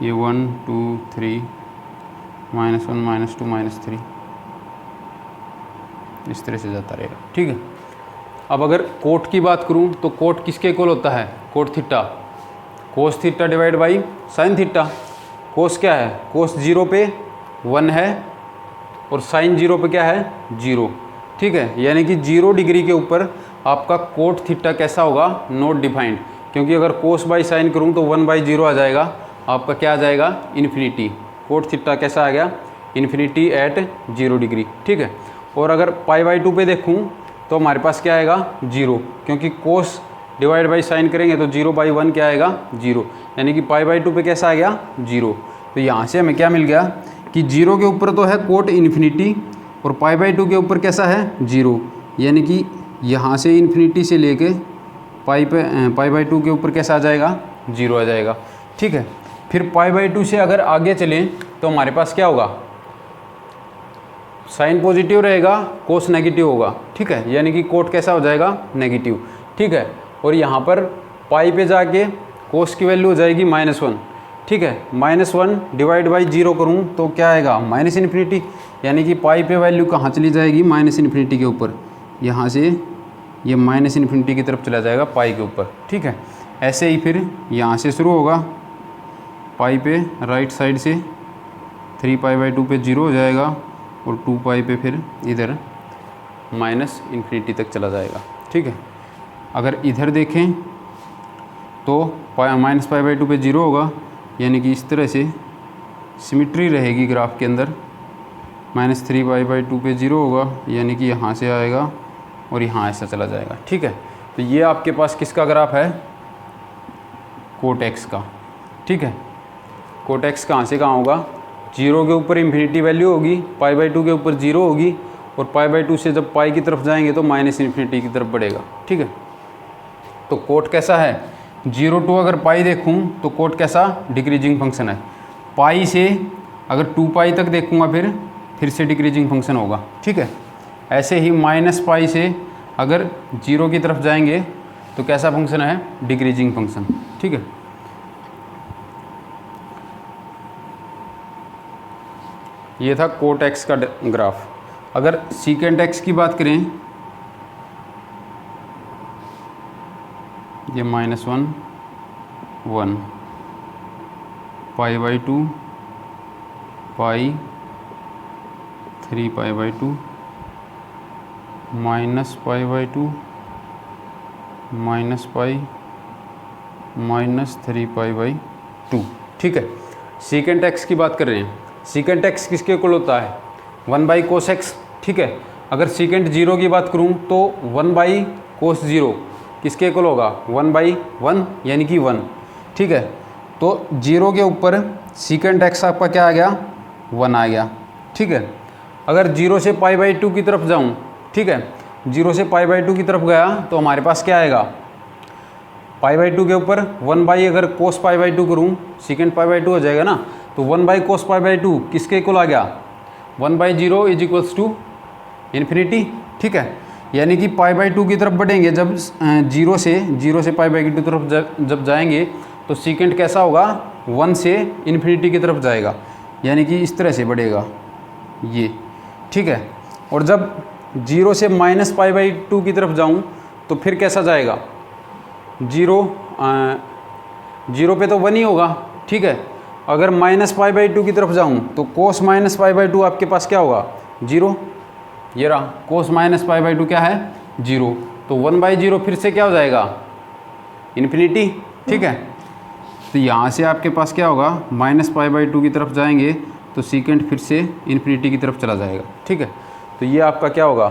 ये 1 2 3, -1 -2 -3, इस तरह से जाता रहेगा। ठीक है, अब अगर कोट की बात करूं, तो कोट किसके इक्वल होता है, cot theta, cos theta divide by sine theta. Cos क्या है, कोस 0 पे 1 है, और साइन 0 पे क्या है 0। ठीक है, यानी कि 0 डिग्री के ऊपर आपका कोट थीटा कैसा होगा, नॉट डिफाइंड, क्योंकि अगर कोस बाई साइन करूँ तो 1/0 आ जाएगा, आपका क्या आ जाएगा, इन्फिनिटी। कोट थीटा कैसा आ गया, इन्फिनिटी एट 0 डिग्री। ठीक है, और अगर पाई बाई टू पे देखूँ, तो हमारे पास क्या आएगा 0, क्योंकि कोस डिवाइड बाई साइन करेंगे तो 0/1 क्या आएगा 0, यानी कि पाई बाई टू पे कैसा आ गया 0। तो यहाँ से हमें क्या मिल गया कि 0 के ऊपर तो है कोट इन्फिनिटी और पाई बाई 2 के ऊपर कैसा है 0, यानी कि यहाँ से इन्फिनिटी से लेके पाई बाई 2 के ऊपर कैसा आ जाएगा 0 आ जाएगा। ठीक है, फिर पाई बाई 2 से अगर आगे चलें तो हमारे पास क्या होगा, साइन पॉजिटिव रहेगा, कोस नेगेटिव होगा। ठीक है, यानी कि कोट कैसा हो जाएगा नेगेटिव। ठीक है, और यहाँ पर पाई पे जाके कोस की वैल्यू हो जाएगी -1। ठीक है, -1 डिवाइड बाई 0 करूँ तो क्या आएगा -इन्फिनिटी, यानी कि पाई पे वैल्यू कहाँ चली जाएगी -इन्फिनिटी के ऊपर, यहाँ से ये -इन्फिनिटी की तरफ चला जाएगा पाई के ऊपर। ठीक है, ऐसे ही फिर यहाँ से शुरू होगा, पाई पे राइट साइड से 3 पाई बाई 2 पे 0 हो जाएगा और 2 पाई पे फिर इधर -इन्फिनिटी तक चला जाएगा। ठीक है, अगर इधर देखें तो माइनस पाई बाई 2 पे 0 होगा, यानी कि इस तरह से सिमिट्री रहेगी ग्राफ के अंदर। -3 पाई बाई 2 पे 0 होगा, यानी कि यहाँ से आएगा और यहाँ ऐसा चला जाएगा। ठीक है, तो ये आपके पास किसका ग्राफ है, कोट एक्स का। ठीक है, कोट एक्स कहाँ से कहाँ होगा, 0 के ऊपर इन्फिनिटी वैल्यू होगी, पाई बाई 2 के ऊपर 0 होगी और पाई बाई 2 से जब पाई की तरफ जाएंगे तो -इन्फिनिटी की तरफ बढ़ेगा। ठीक है, तो कोट कैसा है 0 to अगर पाई देखूं तो कोट कैसा डिक्रीजिंग फंक्शन है। पाई से अगर 2 पाई तक देखूंगा फिर से डिक्रीजिंग फंक्शन होगा। ठीक है, ऐसे ही -पाई से अगर 0 की तरफ जाएंगे तो कैसा फंक्शन है डिक्रीजिंग फंक्शन। ठीक है, ये था कोट एक्स का ग्राफ। अगर सीकेंट एक्स की बात करें, ये -1 1 पाई by 2 pi 3 pi by 2 -pi by 2 -pi -3 pi by 2। ठीक है, सीकेंट एक्स की बात कर रहे हैं। सीकेंट एक्स किसके इक्वल होता है 1 बाई कोस एक्स। ठीक है, अगर सीकेंट 0 की बात करूं तो 1 बाई कोस 0 किसके इक्वल होगा 1 बाई 1, यानी कि 1। ठीक है, तो 0 के ऊपर सीकेंट एक्स आपका क्या आ गया 1 आ गया। ठीक है, अगर 0 से पाई बाई 2 की तरफ जाऊं, ठीक है, 0 से पाई बाई 2 की तरफ गया तो हमारे पास क्या आएगा, पाई बाई 2 के ऊपर 1 बाई अगर कोस पाई बाई 2 करूँ सीकेंट पाई बाई 2 हो जाएगा ना, तो 1 बाई कोस पाई बाई 2 किसके इक्वल आ गया 1 by 0 is equals to infinity. ठीक है, यानी कि पाई बाई 2 की तरफ बढ़ेंगे जब 0 से पाई बाई 2 की तरफ जब जाएंगे तो सीकेंट कैसा होगा 1 से इन्फिनिटी की तरफ जाएगा, यानी कि इस तरह से बढ़ेगा ये। ठीक है, और जब 0 से पाई बाई 2 की तरफ जाऊं तो फिर कैसा जाएगा 0 पे तो 1 ही होगा। ठीक है, अगर पाई बाई 2 की तरफ जाऊं तो कोस पाई बाई 2 आपके पास क्या होगा 0, ये रहा कोस पाई बाई 2 क्या है 0, तो 1 बाई 0 फिर से क्या हो जाएगा इन्फिनिटी। ठीक है, तो यहाँ से आपके पास क्या होगा पाई बाई 2 की तरफ जाएंगे तो सीकेंट फिर से इन्फिनिटी की तरफ चला जाएगा। ठीक है, तो ये आपका क्या होगा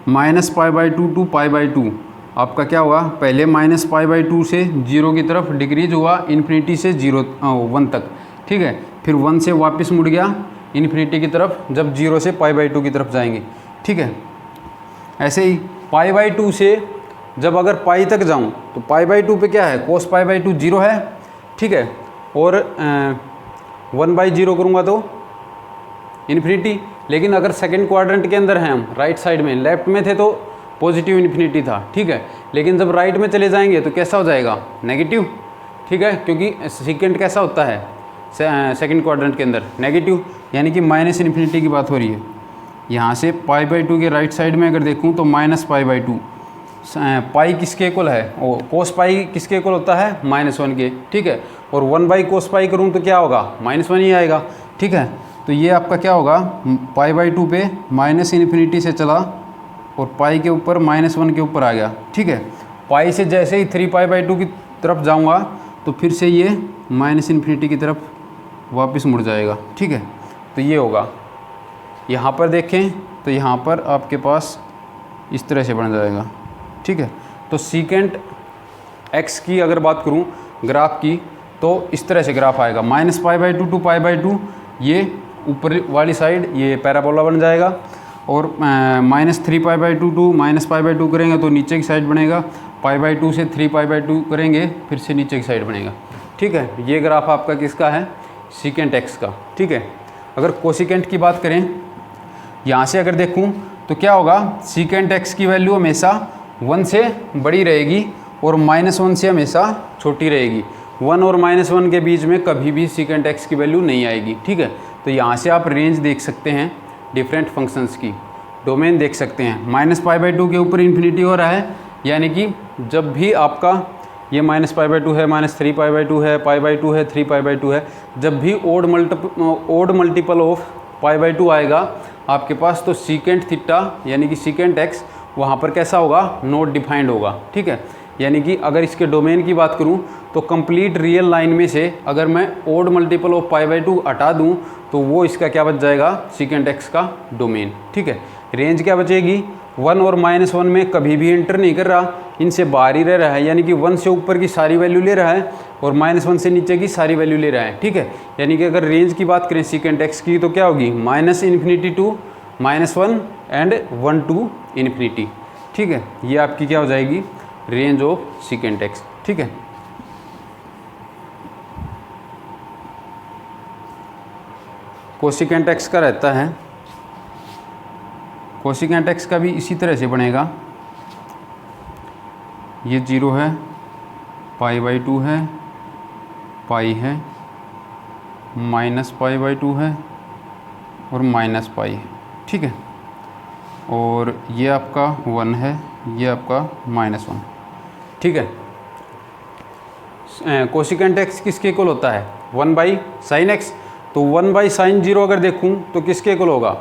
pi by 2 to pi by 2 आपका क्या हुआ, पहले पाई बाई 2 से 0 की तरफ डिक्रीज हुआ इन्फिनिटी से 1 तक। ठीक है, फिर 1 से वापस मुड़ गया इन्फिनिटी की तरफ जब 0 से पाई बाई 2 की तरफ जाएंगे। ठीक है, ऐसे ही पाई बाई 2 से जब अगर पाई तक जाऊं तो पाई बाई 2 पे क्या है कोस पाई बाई 2 0 है। ठीक है, और 1 बाई 0 करूँगा तो इन्फिनिटी, लेकिन अगर सेकंड क्वाड्रेंट के अंदर हैं हम राइट साइड में, लेफ्ट में थे तो पॉजिटिव इन्फिनिटी था। ठीक है, लेकिन जब राइट में चले जाएंगे तो कैसा हो जाएगा नेगेटिव। ठीक है, क्योंकि सीकेंट कैसा होता है सेकंड क्वाड्रेंट के अंदर नेगेटिव, यानी कि इन्फिनिटी की बात हो रही है। यहाँ से पाई बाई 2 के राइट साइड में अगर देखूँ तो पाई बाई 2 पाई किसके इक्वल है, कोस पाई किसके इक्वल होता है -1 के। ठीक है, और 1 बाई कोस पाई करूँ तो क्या होगा -1 ही आएगा। ठीक है, तो ये आपका क्या होगा पाई बाई 2 पे इन्फिनिटी से चला और पाई के ऊपर -1 के ऊपर आ गया। ठीक है, पाई से जैसे ही 3 पाई बाई 2 की तरफ जाऊंगा तो फिर से ये इन्फिनिटी की तरफ वापस मुड़ जाएगा। ठीक है, तो ये होगा। यहाँ पर देखें तो यहाँ पर आपके पास इस तरह से बन जाएगा। ठीक है, तो सीकेंट एक्स की अगर बात करूँ ग्राफ की तो इस तरह से ग्राफ आएगा pi by 2 to pi by 2 ये ऊपर वाली साइड ये पैराबोला बन जाएगा, और -3π/2 टू -π/2 करेंगे तो नीचे की साइड बनेगा, π/2 से 3π/2 करेंगे फिर से नीचे की साइड बनेगा। ठीक है, ये ग्राफ आपका किसका है? सीकेंट एक्स का। ठीक है, अगर कोसिकेंट की बात करें, यहाँ से अगर देखूँ तो क्या होगा, सीकेंट एक्स की वैल्यू हमेशा 1 से बड़ी रहेगी और -1 से हमेशा छोटी रहेगी। 1 और -1 के बीच में कभी भी सीकेंट एक्स की वैल्यू नहीं आएगी। ठीक है, तो यहाँ से आप रेंज देख सकते हैं डिफरेंट फंक्शंस की, डोमेन देख सकते हैं। -π/2 के ऊपर इन्फिनिटी हो रहा है, यानी कि जब भी आपका ये -π/2 है, -3π/2 है, π/2 है, 3π/2 है, जब भी ओड मल्टीपल ऑफ π/2 आएगा आपके पास, तो सीकेंट थीटा यानी कि सीकेंट एक्स वहाँ पर कैसा होगा? नॉट डिफाइंड होगा। ठीक है, यानी कि अगर इसके डोमेन की बात करूँ तो कंप्लीट रियल लाइन में से अगर मैं ओड मल्टीपल ऑफ π/2 हटा दूँ तो वो इसका क्या बच जाएगा? सीकेंट एक्स का डोमेन। ठीक है, रेंज क्या बचेगी? 1 और -1 में कभी भी एंटर नहीं कर रहा, इनसे बाहर ही रह रहा है, यानी कि 1 से ऊपर की सारी वैल्यू ले रहा है और -1 से नीचे की सारी वैल्यू ले रहा है। ठीक है, यानी कि अगर रेंज की बात करें सीकेंट एक्स की तो क्या होगी? -∞ टू -1 एंड 1 टू इन्फिनिटी। ठीक है, ये आपकी क्या हो जाएगी? Range of secant x. ठीक है, कोसिकेंट एक्स का रहता है, कोसिकेंट एक्स का भी इसी तरह से बनेगा। ये 0 है, π/2 है, पाई है, -π/2 है और -π है। ठीक है, और ये आपका 1 है, ये आपका -1। ठीक है, कोसिकेंट एक्स किसके इक्वल होता है? 1/sin x। तो 1/sin 0 अगर देखूं तो किसके इक्वल होगा?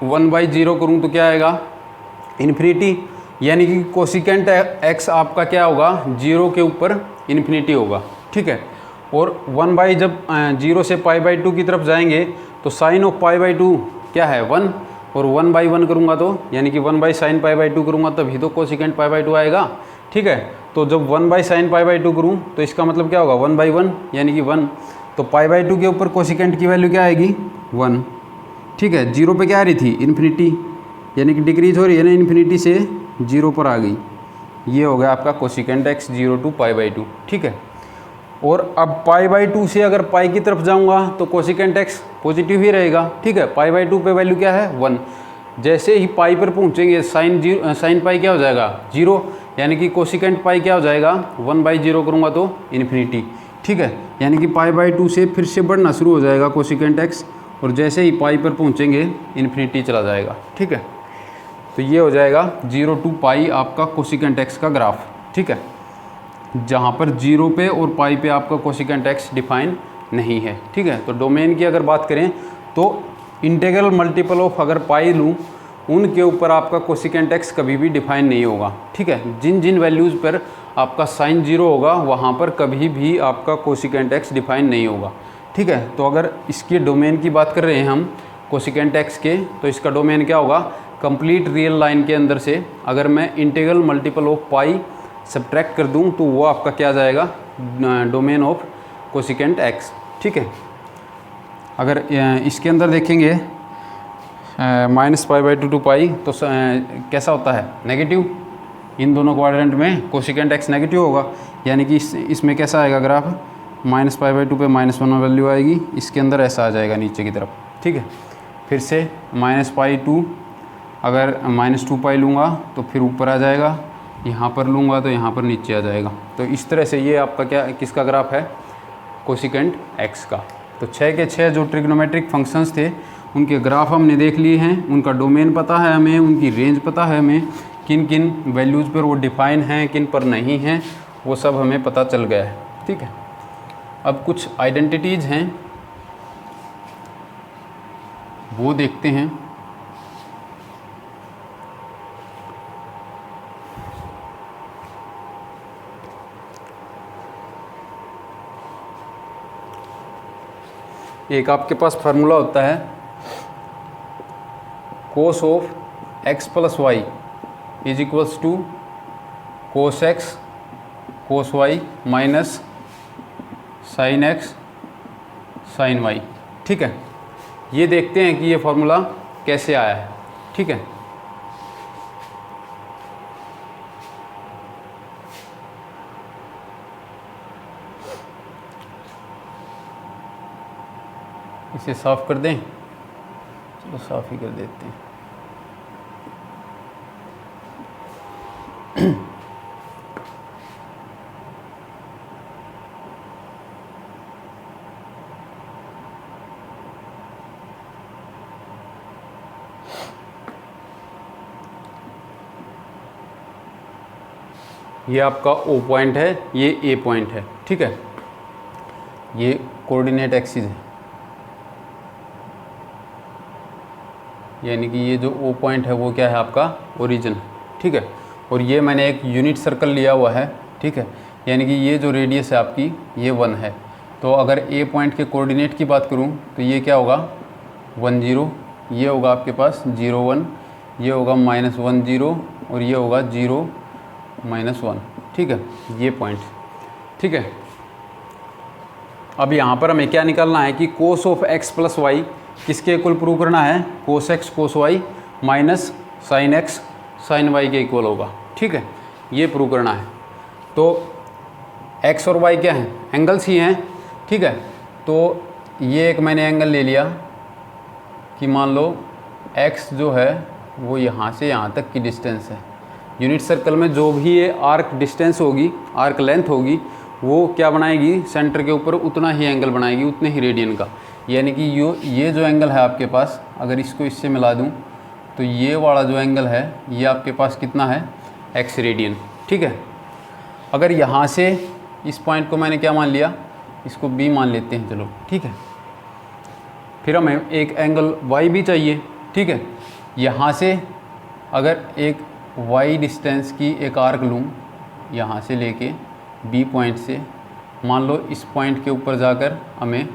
1/0 करूं तो क्या आएगा? इन्फिनिटी, यानी कि कोसिकेंट एक्स आपका क्या होगा? 0 के ऊपर इन्फिनिटी होगा। ठीक है, और 1 जब 0 से π/2 की तरफ जाएंगे तो साइन ऑफ π/2 क्या है? 1, और 1/1 करूँगा तो यानी कि 1/sin π/2 करूँगा तभी तो कोसिकेंट π/2 आएगा। ठीक है, तो जब 1/sin π/2 करूँ तो इसका मतलब क्या होगा? 1/1 यानी कि 1, तो π/2 के ऊपर कोसिकेंट की वैल्यू क्या आएगी? 1। ठीक है, 0 पे क्या आ रही थी? इन्फिनिटी, यानी कि डिक्रीज हो रही है ना, इन्फिनिटी से 0 पर आ गई। ये हो गया आपका कोसिकेंट एक्स 0 टू π/2। ठीक है, और अब π/2 से अगर पाई की तरफ जाऊंगा तो कोसिकेंट एक्स पॉजिटिव ही रहेगा। ठीक है, π/2 पे वैल्यू क्या है? 1। जैसे ही पाई पर पहुंचेंगे साइन पाई क्या हो जाएगा? 0, यानी कि कोसिकेंट पाई क्या हो जाएगा? 1/0 करूंगा तो इन्फिनिटी। ठीक है, यानी कि π/2 से फिर से बढ़ना शुरू हो जाएगा कोसिकेंट एक्स, और जैसे ही पाई पर पहुंचेंगे इन्फिनिटी चला जाएगा। ठीक है, तो ये हो जाएगा 0 टू पाई आपका कोसिकेंट एक्स का ग्राफ। ठीक है, जहाँ पर 0 पे और पाई पे आपका कोसिकेंट एक्स डिफाइन नहीं है। ठीक है, तो डोमेन की अगर बात करें तो इंटीग्रल मल्टीपल ऑफ अगर पाई लूँ उनके ऊपर आपका कोसिकेंट एक्स कभी भी डिफाइन नहीं होगा। ठीक है, जिन जिन वैल्यूज़ पर आपका साइन 0 होगा वहाँ पर कभी भी आपका कोसिकेंट एक्स डिफाइन नहीं होगा। ठीक है, तो अगर इसके डोमेन की बात कर रहे हैं हम कोसिकेंट एक्स के, तो इसका डोमेन क्या होगा? कंप्लीट रियल लाइन के अंदर से अगर मैं integral multiple of pi subtract कर दूं तो वो आपका क्या जाएगा? Domain of cosecant x. ठीक है, अगर इसके अंदर देखेंगे -π/2 टू पाई तो कैसा होता है? नेगेटिव। इन दोनों क्वाड्रेंट में कोसिकेंट एक्स नेगेटिव होगा, यानी कि इसमें कैसा आएगा ग्राफ? -π/2 पे -1 वैल्यू आएगी, इसके अंदर ऐसा आ जाएगा नीचे की तरफ। ठीक है, फिर से -π2 अगर -2π लूँगा तो फिर ऊपर आ जाएगा, यहाँ पर लूँगा तो यहाँ पर नीचे आ जाएगा। तो इस तरह से ये आपका क्या किसका ग्राफ है? कोसिकेंट एक्स का। तो 6 के 6 जो ट्रिग्नोमेट्रिक फंक्शंस थे उनके ग्राफ हमने देख लिए हैं, उनका डोमेन पता है हमें, उनकी रेंज पता है हमें, किन किन वैल्यूज़ पर वो डिफाइन हैं, किन पर नहीं हैं, वो सब हमें पता चल गया है। ठीक है, अब कुछ आइडेंटिटीज़ हैं वो देखते हैं। एक आपके पास फार्मूला होता है cos of x plus y is equals to cos x cos y minus sine x sine y. ठीक है, ये देखते हैं कि ये फॉर्मूला कैसे आया है। ठीक है, इसे साफ कर दें, चलो साफ ही कर देते हैं। ये आपका O पॉइंट है, ये A पॉइंट है। ठीक है, ये कोऑर्डिनेट एक्सिस है, यानी कि ये जो O पॉइंट है वो क्या है आपका ओरिजिन है। ठीक है, और ये मैंने एक यूनिट सर्कल लिया हुआ है। ठीक है, यानी कि ये जो रेडियस है आपकी ये 1 है। तो अगर A पॉइंट के कोऑर्डिनेट की बात करूं तो ये क्या होगा 1 0, ये होगा आपके पास 0 1, ये होगा -1 0 और ये होगा 0 -1। ठीक है, ये पॉइंट। ठीक है, अब यहाँ पर हमें क्या निकालना है कि cos of x plus y किसके इक्वल प्रूव करना है, cos x cos y minus sin x sin y के इक्वल होगा। ठीक है, ये प्रूव करना है। तो x और y क्या हैं, एंगल्स ही हैं। ठीक है, तो ये एक मैंने एंगल ले लिया कि मान लो x जो है वो यहाँ से यहाँ तक की डिस्टेंस है। यूनिट सर्कल में जो भी ये आर्क डिस्टेंस होगी, आर्क लेंथ होगी, वो क्या बनाएगी, सेंटर के ऊपर उतना ही एंगल बनाएगी, उतने ही रेडियन का। यानी कि ये जो एंगल है आपके पास, अगर इसको इससे मिला दूं तो ये वाला जो एंगल है ये आपके पास कितना है, x रेडियन। ठीक है, अगर यहाँ से इस पॉइंट को मैंने क्या मान लिया, इसको b मान लेते हैं, चलो। ठीक है, फिर हमें एक एंगल y भी चाहिए। ठीक है, यहाँ से अगर एक y डिस्टेंस की एक आर्क लूँ, यहाँ से लेके b पॉइंट से, मान लो इस पॉइंट के ऊपर जाकर हमें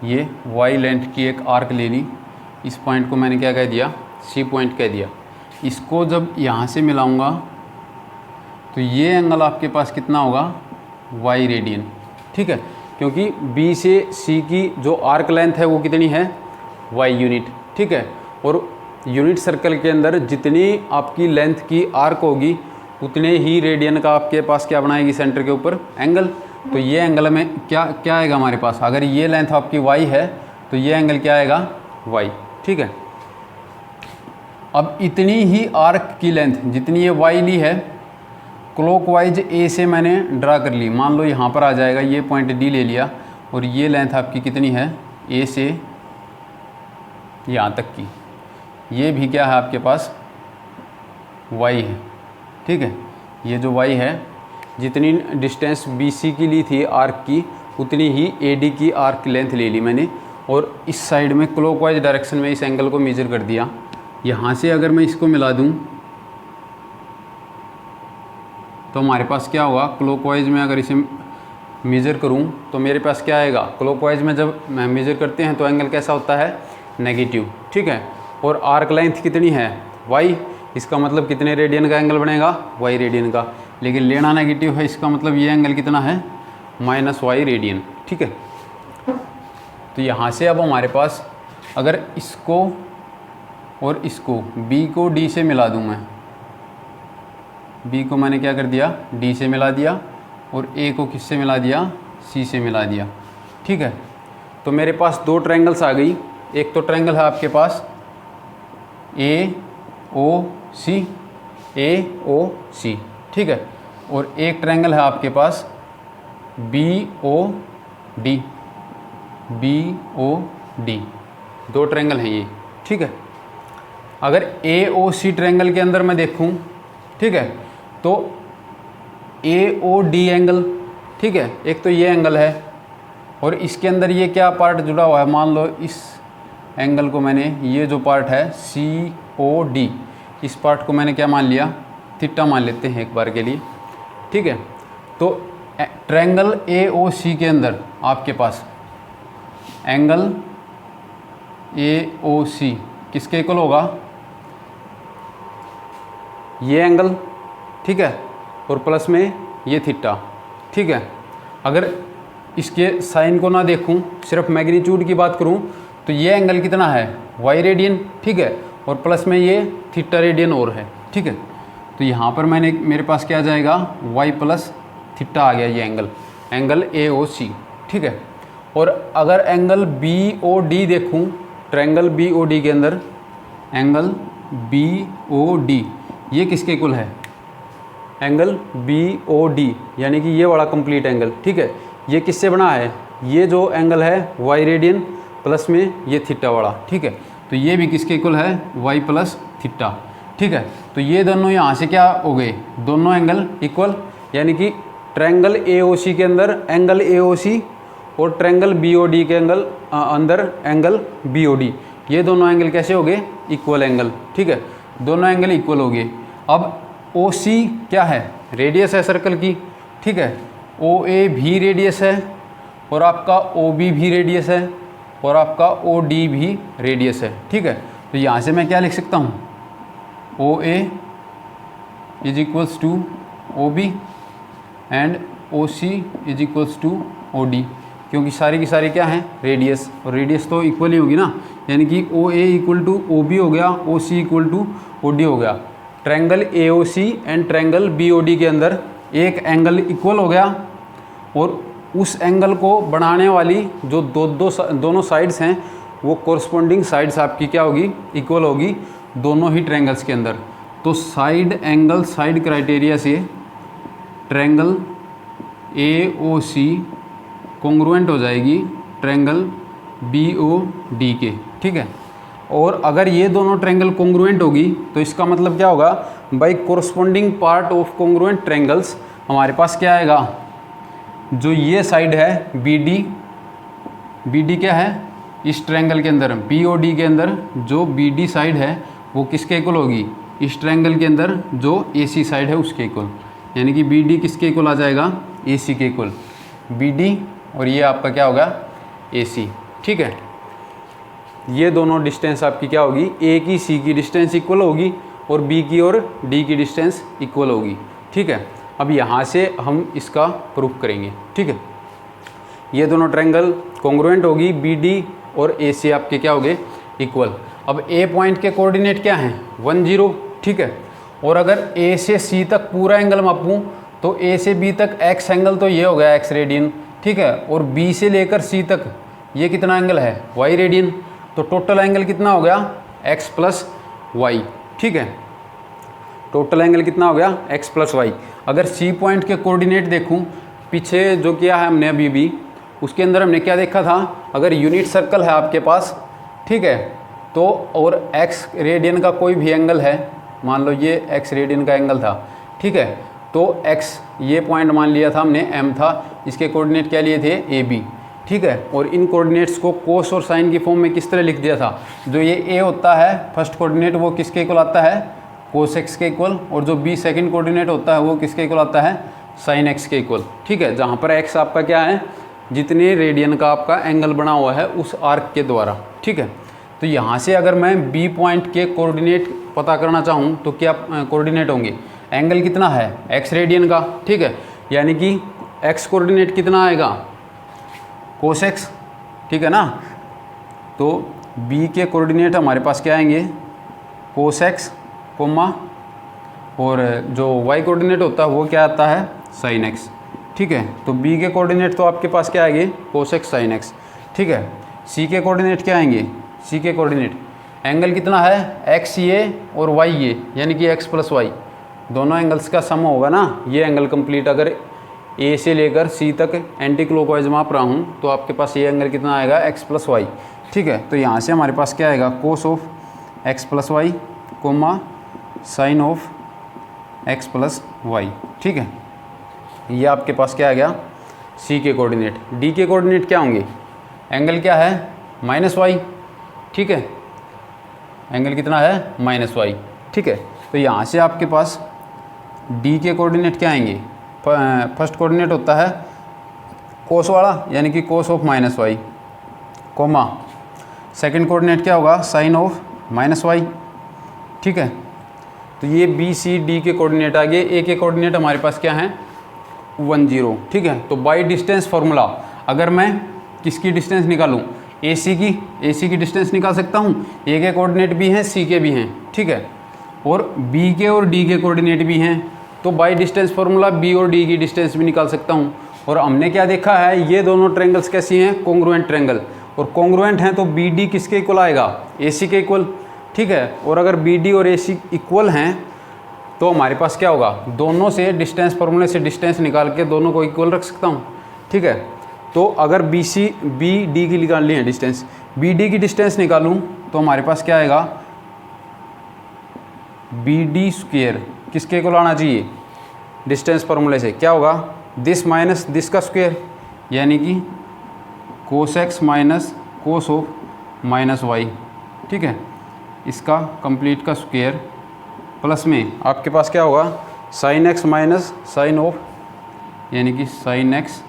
ये y लेंथ की एक आर्क ले ली। इस पॉइंट को मैंने क्या कह दिया, c पॉइंट कह दिया। इसको जब यहाँ से मिलाऊंगा तो ये एंगल आपके पास कितना होगा, y रेडियन। ठीक है, क्योंकि b से c की जो आर्क लेंथ है वो कितनी है, y यूनिट। ठीक है, और यूनिट सर्कल के अंदर जितनी आपकी लेंथ की आर्क होगी उतने ही रेडियन का आपके पास क्या बनाएगी, सेंटर के ऊपर एंगल। तो ये एंगल में क्या आएगा हमारे पास, अगर ये लेंथ आपकी y है तो ये एंगल क्या आएगा, y। ठीक है, अब इतनी ही आर्क की लेंथ जितनी ये y ली है, क्लॉकवाइज A से मैंने ड्रा कर ली। मान लो यहाँ पर आ जाएगा, ये पॉइंट D ले लिया और ये लेंथ आपकी कितनी है, A से यहाँ तक की, ये भी क्या है आपके पास y है। ठीक है, ये जो y है, जितनी डिस्टेंस BC की ली थी आर्क की, उतनी ही AD की आर्क लेंथ ले ली मैंने, और इस साइड में क्लॉकवाइज डायरेक्शन में इस एंगल को मेजर कर दिया। यहाँ से अगर मैं इसको मिला दूँ तो हमारे पास क्या होगा, क्लॉकवाइज में अगर इसे मेजर करूँ तो मेरे पास क्या आएगा, क्लॉकवाइज में जब मैं मेजर करते हैं तो एंगल कैसा होता है, नेगेटिव। ठीक है, और आर्क लेंथ कितनी है, y, इसका मतलब कितने रेडियन का एंगल बनेगा, y रेडियन का। लेकिन लेना नेगेटिव है, इसका मतलब ये एंगल कितना है, -y रेडियन। ठीक है, तो यहाँ से अब हमारे पास अगर इसको और इसको b को d से मिला दूँ, मैं b को मैंने क्या कर दिया, d से मिला दिया, और a को किससे मिला दिया, c से मिला दिया। ठीक है, तो मेरे पास दो ट्रायंगल्स आ गई। एक तो ट्रायंगल है आपके पास AOC, ठीक है, और एक ट्रायंगल है आपके पास BOD, दो ट्रायंगल हैं ये। ठीक है, अगर AOC ट्रायंगल के अंदर मैं देखूं, ठीक है, तो AOD एंगल, ठीक है, एक तो ये एंगल है और इसके अंदर ये क्या पार्ट जुड़ा हुआ है, मान लो इस एंगल को मैंने, ये जो पार्ट है COD, इस पार्ट को मैंने क्या मान लिया, थीटा मान लेते हैं एक बार के लिए। ठीक है, तो ट्रायंगल AOC के अंदर आपके पास एंगल AOC किसके इक्वल होगा, ये एंगल। ठीक है, और प्लस में ये थीटा। ठीक है, अगर इसके साइन को ना देखूं, सिर्फ मैग्नीट्यूड की बात करूं, तो ये एंगल कितना है, वाई रेडियन, ठीक है, और प्लस में ये थीटा रेडियन और है, ठीक है। तो यहाँ पर मेरे पास क्या आ जाएगा, वाई प्लस थीटा आ गया ये एंगल AOC, ठीक है। और अगर एंगल BOD देखूँ, ट्रायंगल BOD के अंदर एंगल BOD ये किसके इक्वल है, एंगल BOD यानी कि ये वाला कंप्लीट एंगल, ठीक है। ये किससे बना है, ये जो एंगल है वाई रेडियन प्लस में ये थीटा वाला, ठीक है। तो ये भी किसके इक्वल है, वाई प्लस थीटा, ठीक है। तो ये दोनों यहाँ से क्या हो गए, दोनों एंगल इक्वल, यानी कि ट्रायंगल AOC के अंदर एंगल AOC और ट्रायंगल BOD के अंदर एंगल BOD, ये दोनों एंगल कैसे हो गए, इक्वल एंगल, ठीक है। दोनों एंगल इक्वल हो गए। अब OC क्या है, रेडियस है सर्कल की, ठीक है। OA भी रेडियस है और आपका OB भी रेडियस है और आपका OD भी रेडियस है, ठीक है। तो यहाँ से मैं क्या लिख सकता हूँ, OA is equals to OB and OC is equals to OD, क्योंकि सारी की सारी क्या हैं, रेडियस, और रेडियस तो इक्वल ही होगी ना, यानी कि OA इक्वल टू OB हो गया, OC इक्वल टू OD हो गया। Triangle AOC and triangle BOD के अंदर एक एंगल इक्वल हो गया और उस एंगल को बनाने वाली जो दोनों साइड्स हैं वो कोरस्पॉन्डिंग साइड्स आपकी क्या होगी, इक्वल होगी दोनों ही ट्रायंगल्स के अंदर। तो साइड एंगल साइड क्राइटेरिया से ट्रायंगल AOC कॉन्ग्रुएंट हो जाएगी ट्रायंगल BOD के, ठीक है। और अगर ये दोनों ट्रायंगल कॉन्ग्रुएंट होगी तो इसका मतलब क्या होगा, by corresponding part of congruent triangles हमारे पास क्या आएगा, जो ये साइड है BD क्या है इस ट्रायंगल के अंदर, BOD के अंदर जो BD साइड है वो किसके इक्वल होगी, इस ट्रायंगल के अंदर जो AC साइड है उसके इक्वल, यानी कि BD किसके इक्वल आ जाएगा, AC के इक्वल, BD और ये आपका क्या होगा, AC, ठीक है। ये दोनों डिस्टेंस आपकी क्या होगी, A की C की डिस्टेंस इक्वल होगी और B की और D की डिस्टेंस इक्वल होगी, ठीक है। अब यहाँ से हम इसका प्रूफ करेंगे, ठीक है। ये दोनों ट्रायंगल कॉन्ग्रुएंट होगी, BD और AC आपके क्या हो गए, इक्वल। अब A पॉइंट के कोऑर्डिनेट क्या हैं, 1 0, ठीक है। और अगर A से C तक पूरा एंगल मापूँ तो A से B तक X एंगल तो ये हो गया X रेडियन, ठीक है। और B से लेकर C तक ये कितना एंगल है, Y रेडियन। तो टोटल एंगल कितना हो गया, X प्लस Y, ठीक है। टोटल एंगल कितना हो गया, X प्लस Y। अगर C पॉइंट के कोऑर्डिनेट देखूं, पीछे जो किया है हमने अभी भी, उसके अंदर हमने क्या देखा था, अगर यूनिट सर्कल है आपके पास, ठीक है, तो और X रेडियन का कोई भी एंगल है, मान लो ये X रेडियन का एंगल था, ठीक है। तो X ये पॉइंट मान लिया था हमने, M था, इसके कोऑर्डिनेट क्या लिए थे, AB, ठीक है। और इन कोऑर्डिनेट्स को कोस और साइन की फॉर्म में किस तरह लिख दिया था, जो ये A होता है फर्स्ट कोऑर्डिनेट वो किसके इक्वल आता है, कोस x के इक्वल, और जो B सेकंड कोऑर्डिनेट होता है वो किसके इक्वल आता है, साइन x के इक्वल, ठीक है। जहाँ पर x आपका क्या है, जितने रेडियन का आपका एंगल बना हुआ है उस आर्क के द्वारा, ठीक है। तो यहाँ से अगर मैं B पॉइंट के कोऑर्डिनेट पता करना चाहूँ तो क्या कोऑर्डिनेट होंगे, एंगल कितना है, x रेडियन का, ठीक है, यानी कि x कोऑर्डिनेट कितना आएगा, कोस x, ठीक है ना। तो B के कोऑर्डिनेट हमारे पास क्या आएंगे, कोस x, कोमा, और जो y कोऑर्डिनेट होता है वो क्या आता है, साइन x, ठीक है। तो B के कोऑर्डिनेट तो आपके पास क्या आएंगे, कोस x साइन x, ठीक है। C के कोऑर्डिनेट क्या आएंगे, C के कोऑर्डिनेट एंगल कितना है, x ये और y ये, यानी कि x प्लस वाई, दोनों एंगल्स का सम होगा ना ये एंगल कंप्लीट। अगर A से लेकर C तक एंटी क्लॉकवाइज माप रहा हूँ तो आपके पास ये एंगल कितना आएगा, x प्लस वाई, ठीक है। तो यहाँ से हमारे पास क्या आएगा, cos of x plus y, comma sine of x plus y, ठीक है। ये आपके पास क्या आ गया, C के कोऑर्डिनेट। D के कोऑर्डिनेट क्या होंगे, एंगल क्या है, माइनस वाई, ठीक है, एंगल कितना है, माइनस वाई, ठीक है। तो यहाँ से आपके पास D के कोऑर्डिनेट क्या आएंगे, फर्स्ट कोऑर्डिनेट होता है कोस वाला, यानी कि cos of minus y, comma second coordinate क्या होगा, साइन ऑफ माइनस वाई, ठीक है। तो ये B C D के कोऑर्डिनेट आ गए। A के कोऑर्डिनेट हमारे पास क्या हैं, 1 0, ठीक है। तो बाई डिस्टेंस फार्मूला, अगर मैं किसकी डिस्टेंस निकालूं, AC की डिस्टेंस निकाल सकता हूँ। A के कोऑर्डिनेट भी हैं, C के भी हैं, ठीक है, और B के और D के कोऑर्डिनेट भी हैं, तो बाई डिस्टेंस फार्मूला B और D की डिस्टेंस भी निकाल सकता हूँ। और हमने क्या देखा है, ये दोनों ट्रायंगल्स कैसी हैं, कॉन्ग्रुएंट ट्रायंगल, और कॉन्ग्रुएंट हैं तो BD किसके इक्वल आएगा, AC के इक्वल, ठीक है। और अगर BD और AC इक्वल हैं तो हमारे पास क्या होगा, दोनों से डिस्टेंस फार्मूले से डिस्टेंस निकाल के दोनों को इक्वल रख सकता हूँ, ठीक है। तो अगर BD की निकाल ली है डिस्टेंस, BD की डिस्टेंस निकालूँ तो हमारे पास क्या आएगा, BD स्क्वायर किसके इक्वल आना चाहिए, डिस्टेंस फार्मूले से क्या होगा, दिस माइनस दिस का स्क्वायर, यानी कि cos x minus cos of minus y, ठीक है, इसका कंप्लीट का स्क्वायर, प्लस में आपके पास क्या होगा, sine x minus sine of, यानी कि sine x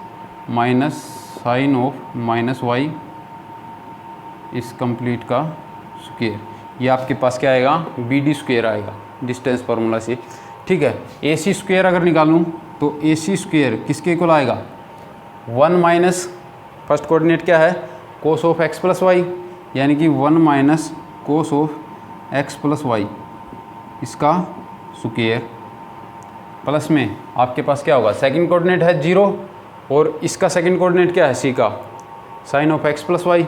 minus sine of minus y, इस कंप्लीट का स्क्वायर। ये आपके पास क्या आएगा, BD स्क्वायर आएगा डिस्टेंस फार्मूला से, ठीक है। AC स्क्वायर अगर निकालूँ तो AC स्क्वायर किसके इक्वल आएगा, 1 माइनस फर्स्ट कोऑर्डिनेट क्या है, cos of x plus y, यानी कि 1 minus cos of x plus y, इसका स्क्वायर, प्लस में आपके पास क्या होगा, सेकंड कोऑर्डिनेट है 0 और इसका सेकंड कोऑर्डिनेट क्या है, C का, sine of x plus y,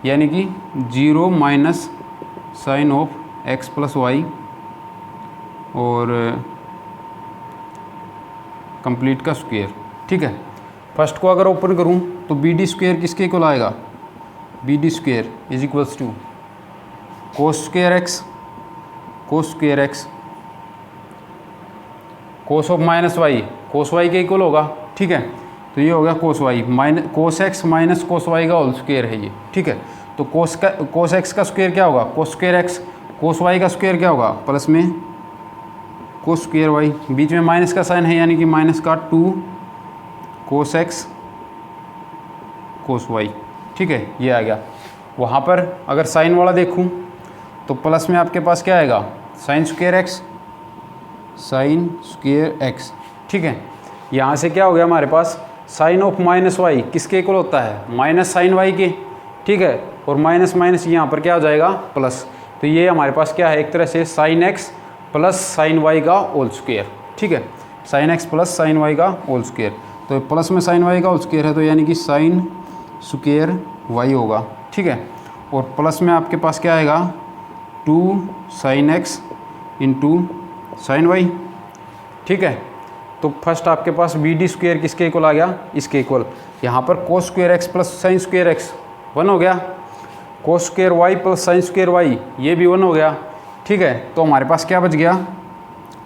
यानी कि 0 minus sine of x plus y, और कंप्लीट का स्क्वायर, ठीक है। फर्स्ट को अगर ओपन करूं तो BD स्क्वायर किसके इक्वल आएगा, BD square is equals to cos square x, cos square x, cos of minus y, cos y के इक्वल होगा, ठीक है। तो ये हो गया cos y minus cos x minus cos y का होल स्क्वायर है ये, ठीक है। तो कोस एक्स का स्क्वायर क्या होगा, कोस स्क्वायर एक्स, कोस वाई का स्क्वायर क्या होगा, प्लस में कोस स्क्वायर वाई, बीच में माइनस का साइन है, यानी कि माइनस का 2 कोस एक्स कोस वाई, ठीक है, ये आ गया। वहाँ पर अगर साइन वाला देखूँ तो प्लस में आपके पास क्या आएगा, sine square x, sign square x, ठीक है। यहाँ से क्या हो गया हमारे पास, साइन ऑफ माइनस वाई किसके इक्वल होता है, माइनस साइन वाई के, ठीक है, और माइनस माइनस यहाँ पर क्या हो जाएगा, प्लस। तो ये हमारे पास क्या है, एक तरह से sine x plus sine y का होल स्क्वायर, ठीक है, sine x plus sine y का होल स्क्वायर। तो प्लस में साइन वाई का होल स्क्वायर है, तो यानी कि साइन स्क्वायर वाई होगा, ठीक है। और प्लस में आपके पास क्या आएगा, 2 sine x into sine y, ठीक है। तो फर्स्ट आपके पास BD स्क्वायर किसके इक्वल आ गया, इसके इक्वल। यहाँ पर cos square x plus sine square x 1 हो गया, cos square y plus sine square y ये भी 1 हो गया, ठीक है। तो हमारे पास क्या बच गया,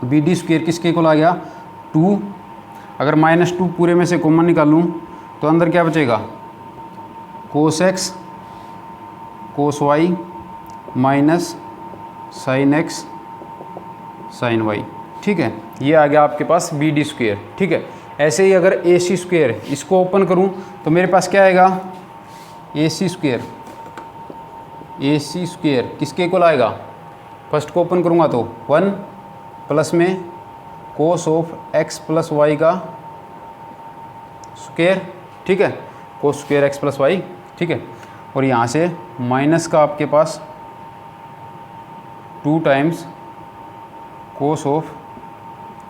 BD स्क्वायर किसके इक्वल आ गया, 2, अगर -2 पूरे में से कॉमन निकालूँ तो अंदर क्या बचेगा, cos x cos y minus sine x sine y, ठीक है। ये आ गया आपके पास BD स्क्वायर, ठीक है। ऐसे ही अगर AC स्क्वायर इसको ओपन करूं तो मेरे पास क्या आएगा, AC स्क्वायर किसके इक्वल आएगा, फर्स्ट को ओपन करूंगा तो 1 प्लस में cos of x plus y का स्क्वायर, ठीक है, cos square x plus y, ठीक है। और यहाँ से माइनस का आपके पास 2 times cos of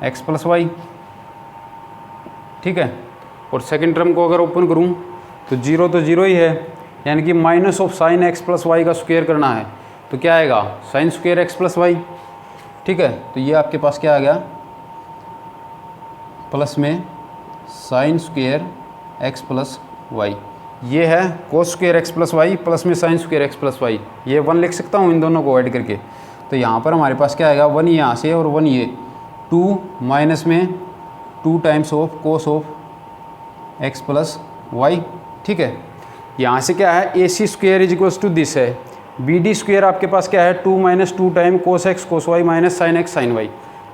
x plus y, ठीक है। और सेकंड टर्म को अगर ओपन करूं तो 0 तो 0 ही है, यानी कि minus of sine x plus y का स्क्वायर करना है, तो क्या आएगा, sine square x plus y, ठीक है। तो ये आपके पास क्या आ गया, प्लस में sine square x plus y, ये है cos square x plus y plus में sine square x plus y, ये 1 लिख सकता हूँ इन दोनों को ऐड करके। तो यहाँ पर हमारे पास क्या आएगा, 1 यहाँ से और 1 ये, 2 माइनस में 2 times of cos of x plus y, ठीक है। यहाँ से क्या है, AC square is equals to this है, BD स्क्वायर आपके पास क्या है, 2 minus 2 time cos x cos y minus sine x sine y,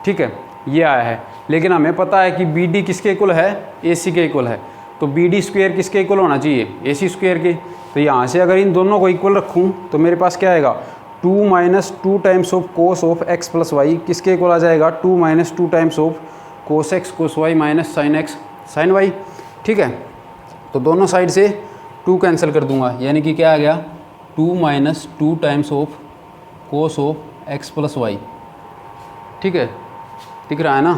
ठीक है, ये आया है। लेकिन हमें पता है कि BD किसके इक्वल है, AC के इक्वल है, तो BD स्क्वायर किसके इक्वल होना चाहिए, AC स्क्वायर के। तो यहाँ से अगर इन दोनों को इक्वल रखूँ तो मेरे पास क्या आएगा, 2 minus 2 times of cos of x plus y किसके इक्वल आ जाएगा, 2 minus 2 times of cos x cos y minus sine x sine y, ठीक है। तो दोनों साइड से 2 कैंसिल कर दूंगा, यानी कि क्या आ गया 2 minus 2 times of cos of x plus y. ठीक है, दिख रहा है ना?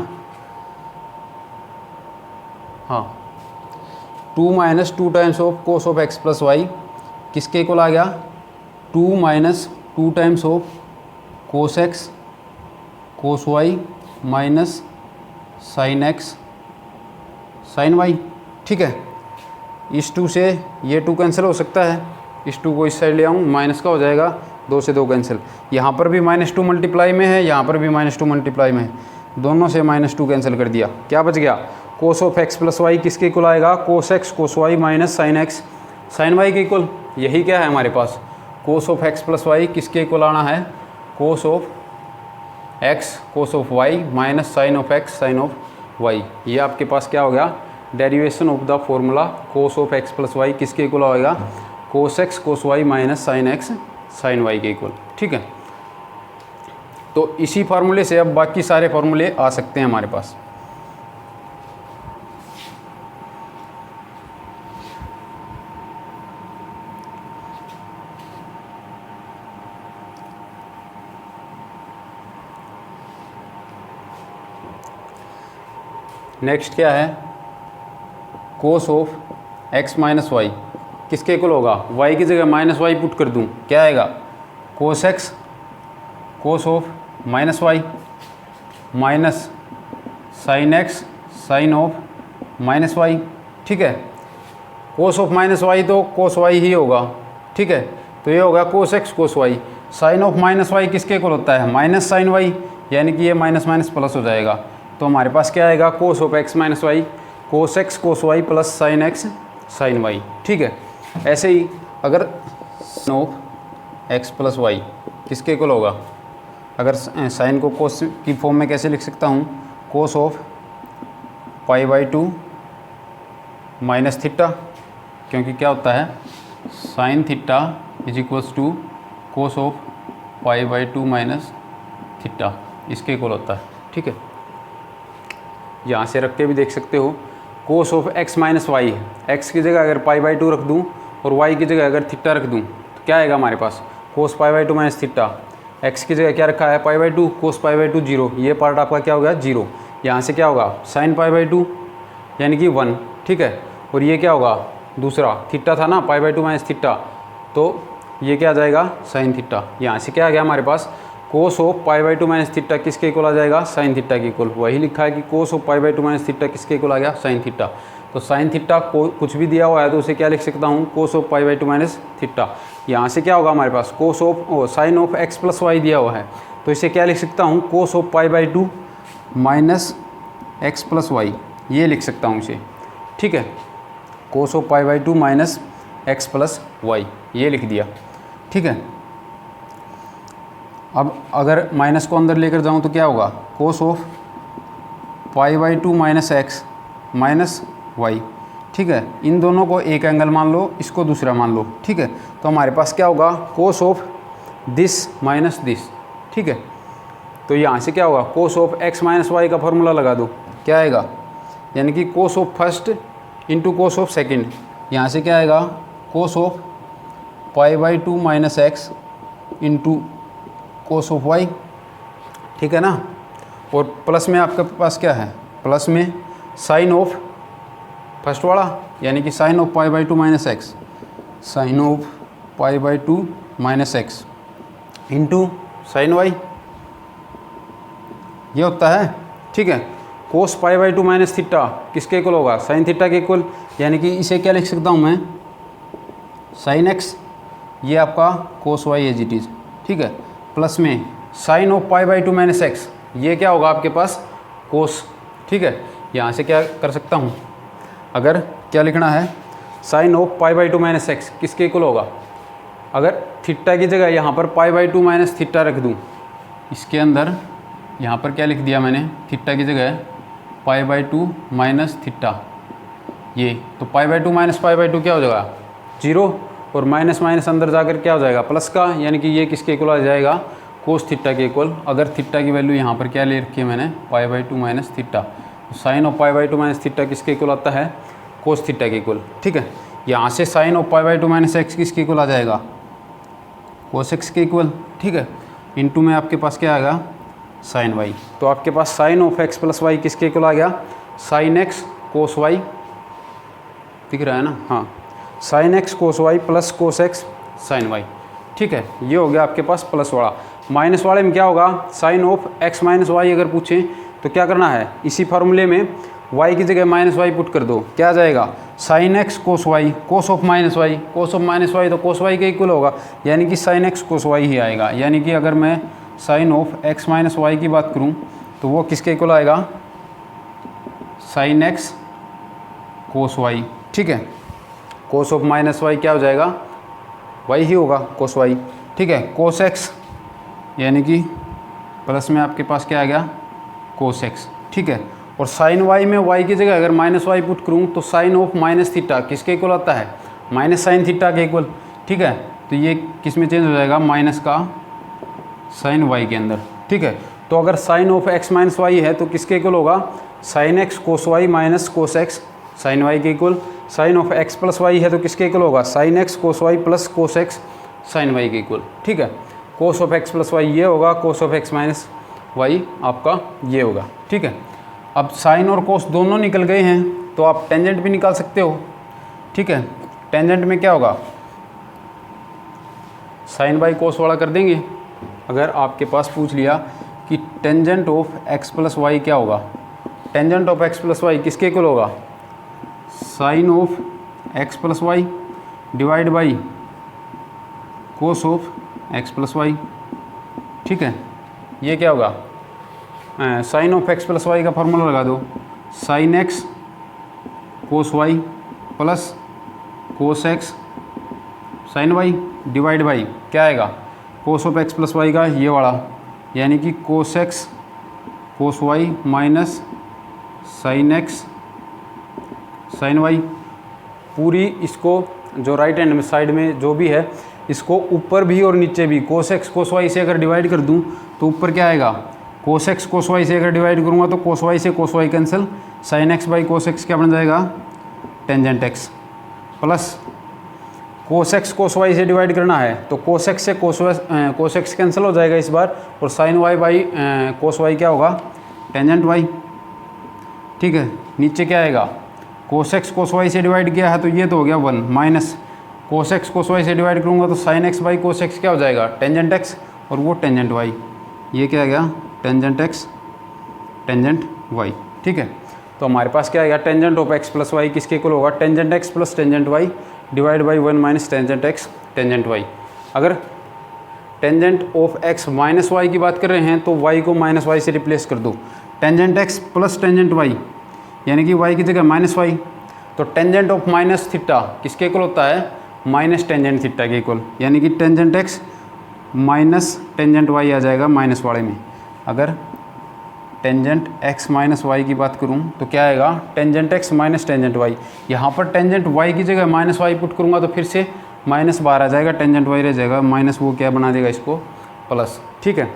हाँ, 2 minus 2 times of cos of x plus y किसके इक्वल आ गया 2 minus 2 times of cos x cos y minus sine x sine y. ठीक है, इस 2 से ये 2 कैंसिल हो सकता है, इस 2 को इस साइड ले आऊँ, माइनस का हो जाएगा, 2 से 2 कैंसिल। यहाँ पर भी -2 मल्टीप्लाई में है, यहाँ पर भी -2 मल्टीप्लाई में है, दोनों से -2 कैंसिल कर दिया। क्या बच गया cos of x plus y किसके इक्वल आएगा cos x cos y minus sine x sine y के इक्वल। यही क्या है हमारे पास cos of x plus y किसके इक्वल आना है cos of x cos of y minus sine of x sine of y. ये आपके पास क्या हो गया derivation of the formula cos of x plus y किसके इक्वल आएगा cos x cos y minus sine x sine y के equal. ठीक है, तो इसी फार्मूले से अब बाकी सारे फार्मूले आ सकते हैं हमारे पास। नेक्स्ट क्या है cos of x minus y किसके इक्वल होगा वाई की जगह माइनस वाई पुट कर दूं, क्या आएगा cos x cos of minus y minus sine x sine of minus y. ठीक है, कोस ऑफ माइनस वाई तो कोस वाई ही होगा। ठीक है, तो ये होगा cos x cos y. Sine of minus y किसके इक्वल होता है माइनस साइन वाई, यानी कि ये माइनस माइनस प्लस हो जाएगा। तो हमारे पास क्या आएगा cos of x minus y cos x cos y plus sine x sine y. ठीक है, ऐसे ही अगर ऑफ एक्स प्लस वाई किसके इक्वल होगा, अगर साइन को कोस की फॉर्म में कैसे लिख सकता हूँ cos of pi by 2 minus theta, क्योंकि क्या होता है sine theta is equals to cos of pi by 2 minus theta, इसके इक्वल होता है। ठीक है, यहाँ से रख के भी देख सकते हो cos of x minus y है, एक्स की जगह अगर पाई बाई 2 रख दूँ और वाई की जगह अगर थीटा रख दूँ तो क्या आएगा हमारे पास cos pi by 2 minus theta. X की जगह क्या रखा है पाई बाई 2 कोस पाई बाई 2 0, ये पार्ट आपका क्या होगा 0। यहाँ से क्या होगा साइन पाई बाई 2 यानी कि 1। ठीक है, और ये क्या होगा दूसरा थीटा था ना पाई बाई 2 माइनस थीटा, तो ये क्या आ जाएगा साइन थीटा। यहाँ से क्या आ गया हमारे पास cos of pi by 2 minus theta किसके इक्वल आ जाएगा साइन थीटा के इक्वल। वही लिखा है कि cos of pi by 2 minus theta किसके इक्वल आ गया साइन थीटा। तो साइन थीटा को कुछ भी दिया हुआ है तो उसे क्या लिख सकता हूँ cos of pi by 2 minus theta. यहाँ से क्या होगा हमारे पास cos of sine of x plus y दिया हुआ है तो इसे क्या लिख सकता हूँ cos of pi by 2 minus x plus y, ये लिख सकता हूँ इसे। ठीक है, cos of pi by 2 minus x plus y, ये लिख दिया। ठीक है, अब अगर माइनस को अंदर लेकर जाऊं तो क्या होगा cos of pi by 2 minus x minus y. ठीक है, इन दोनों को एक एंगल मान लो, इसको दूसरा मान लो। ठीक है, तो हमारे पास क्या होगा cos of this minus this. ठीक है, तो यहाँ से क्या होगा cos of x minus y का फॉर्मूला लगा दो, क्या आएगा यानी कि cos of first into cos of second. यहाँ से क्या आएगा cos of pi by 2 minus x into cos of y. ठीक है ना, और प्लस में आपके पास क्या है प्लस में साइन ऑफ फर्स्ट वाला यानी कि sine of pi by 2 minus x sine of pi by 2 minus x into sine y, ये होता है। ठीक है, cos pi by 2 minus theta किसके इक्वल होगा साइन थीटा के इक्वल, यानी कि इसे क्या लिख सकता हूँ मैं साइन एक्स, ये आपका cos y as it is. ठीक है, प्लस में sine of pi by 2 minus x, ये क्या होगा आपके पास कोस। ठीक है, यहाँ से क्या कर सकता हूँ अगर क्या लिखना है sine of pi by 2 minus x किसके इक्वल होगा, अगर थीटा की जगह यहाँ पर पाई बाई 2 माइनस थीटा रख दूँ, इसके अंदर यहाँ पर क्या लिख दिया मैंने थीटा की जगह पाई बाई 2 माइनस थीटा, ये तो पाई बाई 2 माइनस पाई बाई 2 क्या हो जाएगा 0, और माइनस माइनस अंदर जाकर क्या हो जाएगा प्लस का, यानी कि ये किसके इक्वल आ जाएगा कोस थीटा के इक्वल। अगर थीटा की वैल्यू यहाँ पर क्या ले रखी है मैंने pi by 2 minus theta, sine of pi by 2 minus theta किसके इक्वल आता है कोस थीटा के इक्वल। ठीक है, यहाँ से sine of pi by two minus x किसके इक्वल आ जाएगा, कोस एक्स के इक्वल, ठीक है। इनटू में आपके पास क्या आएगा, साइन वाई। तो आपके पास sine of x plus y किसके इक्वल आ गया, साइन एक्स कोस वाई, दिख रहा है ना, हाँ, sine x cos y plus cos x sine y, ठीक है। ये हो गया आपके पास प्लस वाला। माइनस वाले में क्या होगा, sine of x minus y अगर पूछें तो क्या करना है, इसी फार्मूले में y की जगह माइनस वाई पुट कर दो, क्या आ जाएगा, sine x cos y, cos of minus y, cos of minus y तो कोस वाई के इक्वल होगा, यानी कि साइन एक्स कोस वाई ही आएगा। यानी कि अगर मैं sine of x minus y की बात करूं तो वो किसके इक्वल आएगा, साइन एक्स कोस वाई, ठीक है। कोस ऑफ माइनस वाई क्या हो जाएगा, वाई ही होगा, कोस वाई, ठीक है। कोस एक्स यानी कि प्लस में आपके पास क्या आ गया, कोस एक्स, ठीक है। और साइन वाई में वाई की जगह अगर माइनस वाई पुट करूँ तो साइन ऑफ माइनस थीटा किसके इक्वल आता है, माइनस साइन थीटा के इक्वल, ठीक है। तो ये किस में चेंज हो जाएगा, माइनस का साइन वाई के अंदर, ठीक है। तो अगर sine of x minus y है तो किसके इक्वल होगा, sine x cos y minus cos x sine y के equal. Sine of x plus y है तो किसके इक्वल होगा, sine x cos y plus cos x sine y के इक्वल, ठीक है। Cos of x plus y ये होगा, cos of x minus y आपका ये होगा, ठीक है। अब साइन और कोस दोनों निकल गए हैं तो आप टेंजेंट भी निकाल सकते हो, ठीक है। टेंजेंट में क्या होगा, साइन बाई कोस वाला कर देंगे। अगर आपके पास पूछ लिया कि tangent of x plus y क्या होगा, tangent of x plus y किसके इक्वल होगा, sine of x plus y divide by cos of x plus y, ठीक है। ये क्या होगा, sine of x plus y का फॉर्मूला लगा दो, sine x cos y plus cos x sine y divide by क्या आएगा, cos of x plus y का ये वाला, यानी कि cos x cos y minus sine x sine y. पूरी इसको जो राइट हैंड में साइड में जो भी है इसको ऊपर भी और नीचे भी कोस एक्स कोस वाई से अगर डिवाइड कर दूं तो ऊपर क्या आएगा, कोस एक्स कोस वाई से अगर डिवाइड करूँगा तो कोस वाई से cos y cancel, sine x by cos x क्या बन जाएगा, tangent x, plus cos x cos y से डिवाइड करना है तो कोस एक्स से कोस एक्स कैंसिल हो जाएगा इस बार, और sine y by cos y क्या होगा, टेंजेंट वाई, ठीक है। नीचे क्या आएगा, कोस एक्स कोस वाई से डिवाइड किया है तो ये तो हो गया 1 minus cos x cos y से डिवाइड करूँगा तो sine x by cos x क्या हो जाएगा, टेंजेंट एक्स, और वो टेंजेंट वाई, ये क्या आ गया, टेंजेंट एक्स टेंजेंट वाई, ठीक है। तो हमारे पास क्या आएगा, tangent of x plus y किसके इक्वल होगा, tangent x plus tangent y divide by 1 minus tangent x tangent y. अगर tangent of x minus y की बात कर रहे हैं तो वाई को माइनस वाई से रिप्लेस कर दो, tangent x plus tangent y यानी कि वाई की जगह माइनस वाई, तो टेंजेंट ऑफ माइनस थीटा किसके इक्वल होता है, माइनस टेंजेंट थीटा के इक्वल, यानी कि tangent x minus tangent y आ जाएगा माइनस वाले में। अगर टेंजेंट एक्स माइनस वाई की बात करूं तो क्या आएगा, tangent x minus tangent y, यहाँ पर टेंजेंट वाई की जगह माइनस वाई पुट करूँगा तो फिर से माइनस बाहर आ जाएगा, टेंजेंट वाई रह जाएगा, माइनस वो क्या बना देगा इसको प्लस, ठीक है।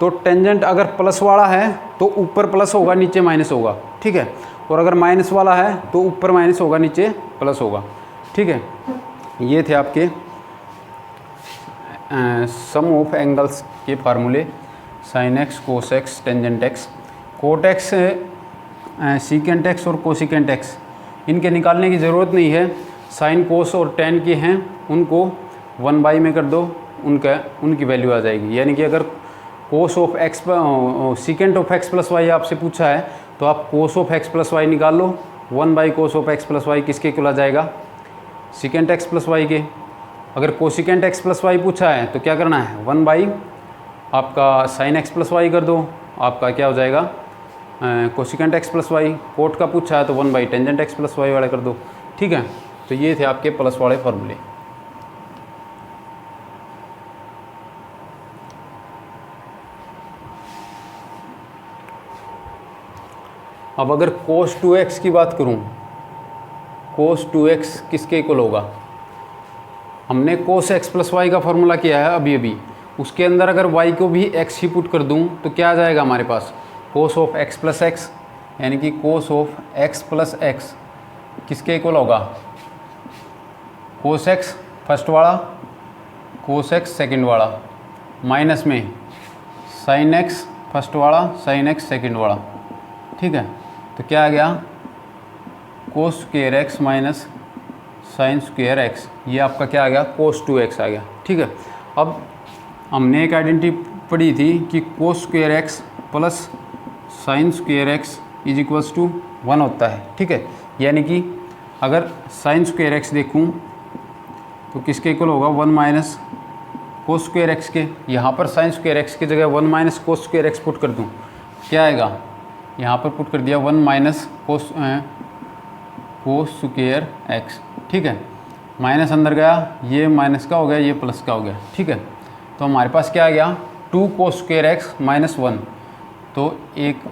तो टेंजेंट अगर प्लस वाला है तो ऊपर प्लस होगा नीचे माइनस होगा, ठीक है। और अगर माइनस वाला है तो ऊपर माइनस होगा नीचे प्लस होगा, ठीक है। ये थे आपके सम ऑफ एंगल्स के फार्मूले, sine x cos x tangent x, cot x secant x और कोसिकेंट एक्स, इनके निकालने की ज़रूरत नहीं है, साइन कोस और टेन के हैं उनको 1 में कर दो, उनकी वैल्यू आ जाएगी। यानी कि अगर cos of x secant of x plus y आपसे पूछा है तो आप cos of x plus y निकाल लो, 1 cos of x plus y किसके इक्वल आ जाएगा, सीकेंट एक्स प्लस वाई के। अगर कोसिकेंट एक्स प्लस वाई पूछा है तो क्या करना है, 1 आपका साइन एक्स प्लस वाई कर दो, आपका क्या हो जाएगा cosecant x plus y. Cot का पूछा है तो 1 टेंजेंट एक्स प्लस वाई वाला कर दो, ठीक है। तो ये थे आपके प्लस वाले फॉर्मूले। अब अगर cos 2x की बात करूं, cos 2x किसके इक्वल होगा, हमने cos x प्लस वाई का फॉर्मूला किया है अभी अभी, उसके अंदर अगर y को भी x ही पुट कर दूं तो क्या आ जाएगा हमारे पास, cos of x plus x, यानी कि cos of x plus x किसके इक्वल होगा, कोस एक्स फर्स्ट वाला, कोस एक्स सेकेंड वाला, माइनस में साइन एक्स फर्स्ट वाला, साइन एक्स सेकेंड वाला। ठीक है, तो क्या आ गया, cos square x minus sine square x, ये आपका क्या आ गया, कोस 2x आ गया। ठीक है, अब हमने एक आइडेंटिटी पढ़ी थी कि cos square x plus sine square x is equals to 1 होता है। ठीक है, यानी कि अगर साइन स्क्वायर एक्स देखूँ तो किसके इक्वल होगा, 1 माइनस कोस स्क्वायर एक्स के। यहाँ पर साइन स्क्वायर एक्स की जगह 1 माइनस कोस स्क्वायर एक्स पुट कर दूँ, क्या आएगा, यहाँ पर पुट कर दिया 1 माइनस कोस स्क्वायर एक्स। ठीक है, माइनस अंदर गया, ये माइनस का हो गया, ये प्लस का हो गया। ठीक है, तो हमारे पास क्या आ गया, 2 कोस स्क्वायर एक्स माइनस 1, तो एक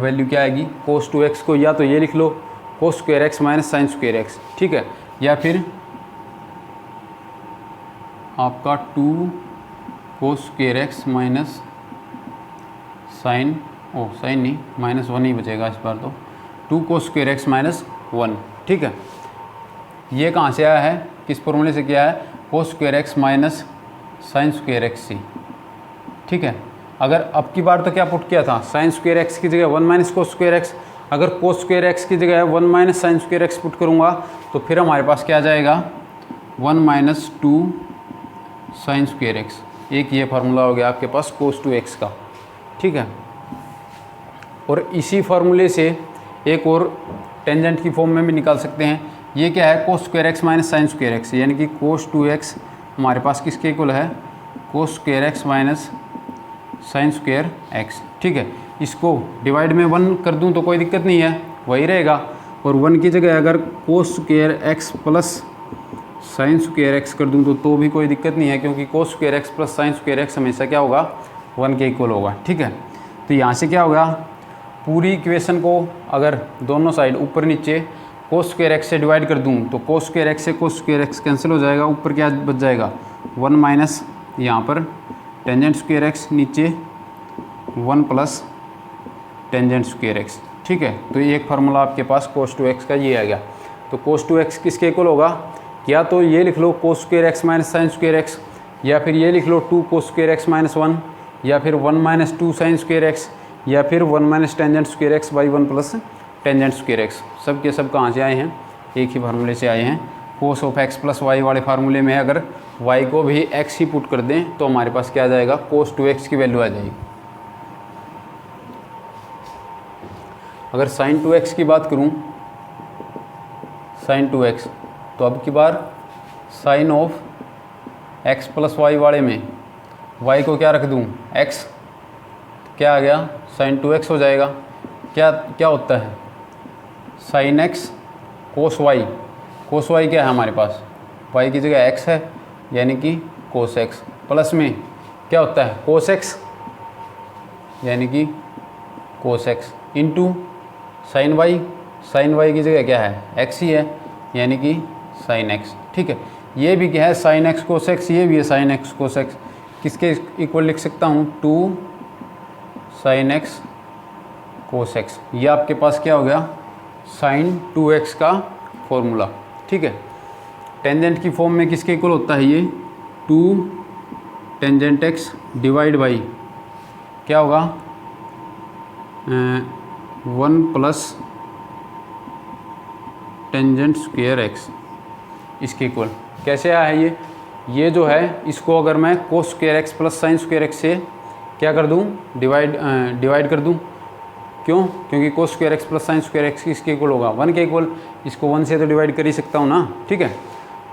वैल्यू क्या आएगी, कोस 2x को या तो ये लिख लो cos square x minus sine square x. ठीक है, या फिर आपका 2 cos square x minus sine नहीं, माइनस 1 ही बचेगा इस बार, तो 2 कोस स्क्वायर एक्स माइनस 1। ठीक है, ये कहाँ से आया है, किस फॉर्मूले से किया है, cos square x minus sine square x सी। ठीक है, अगर अब की बार तो क्या पुट किया था, साइन स्क्वायर एक्स की जगह 1 माइनस कोस स्क्वायर एक्स, अगर कोस स्क्वायर एक्स की जगह 1 minus sine square x put करूँगा तो फिर हमारे पास क्या आ जाएगा, 1 माइनस 2 साइन स्क्वायर एक्स। एक ये फार्मूला हो गया आपके पास कोस 2x का। ठीक है, और इसी फार्मूले से एक और टेंजेंट की फॉर्म में भी निकाल सकते हैं। ये क्या है, cos square x minus sine square x, यानी कि कोस 2x हमारे पास किसके इक्वल है, cos square x minus sine square x. ठीक है, इसको डिवाइड में 1 कर दूं तो कोई दिक्कत नहीं है, वही रहेगा। और 1 की जगह अगर कोस square x plus sine square x कर दूं तो भी कोई दिक्कत नहीं है, क्योंकि कोस square x plus sine square x हमेशा क्या होगा, 1 के इक्वल होगा। ठीक है, तो यहाँ से क्या होगा, पूरी इक्वेशन को अगर दोनों साइड ऊपर नीचे कोस स्क्वायर एक्स से डिवाइड कर दूं तो कोस स्क्वायर एक्स से कोस स्क्वायर एक्स कैंसिल हो जाएगा, ऊपर क्या बच जाएगा, 1 माइनस यहाँ पर टेंजेंट स्क्वायर एक्स, नीचे 1 प्लस टेंजेंट स्क्वायर एक्स। ठीक है, तो ये एक फार्मूला आपके पास कोस 2x का ये आ गया। तो कोस 2x किसके इक्वल होगा, या तो ये लिख लो cos square x minus sine square x, या फिर ये लिख लो 2 कोस स्क्वायर एक्स माइनस 1, या फिर 1 माइनस 2 साइन स्क्वायर एक्स, या फिर 1 minus tangent square x by 1 plus tangent square x. सब के सब कहाँ से आए हैं, एक ही फार्मूले से आए हैं। Cos of x plus y वाले फार्मूले में अगर y को भी x ही पुट कर दें तो हमारे पास क्या आ जाएगा, कोस 2x की वैल्यू आ जाएगी। अगर साइन 2x की बात करूं, साइन 2x, तो अब की बार sine of x plus y वाले में y को क्या रख दूं, x, क्या आ गया, साइन 2x हो जाएगा। क्या क्या होता है, साइन x कोस y, कोस y क्या है हमारे पास, y की जगह x है, यानी कि कोस x, प्लस में क्या होता है, कोस x, यानी कि cos x, into sine y, sine y की जगह क्या है, x ही है, यानी कि साइन x। ठीक है, ये भी क्या है, साइन x कोस x, ये भी है साइन x कोस x। किसके इक्वल लिख सकता हूँ, 2 साइन x कोस x। ये आपके पास क्या हो गया, साइन 2x का फॉर्मूला। ठीक है, टेंजेंट की फॉर्म में किसके इक्वल होता है ये, 2 टेंजेंट x डिवाइड बाई क्या होगा, 1 प्लस टेंजेंट स्क्वायर x, इसके इक्वल। कैसे आया है ये जो है, इसको अगर मैं कोस square x plus sine square x से क्या कर दूं, डिवाइड कर दूं। क्यों, क्योंकि कोस square x plus sine square x इसके इक्वल होगा 1 के इक्वल, इसको 1 से तो डिवाइड कर ही सकता हूँ ना। ठीक है,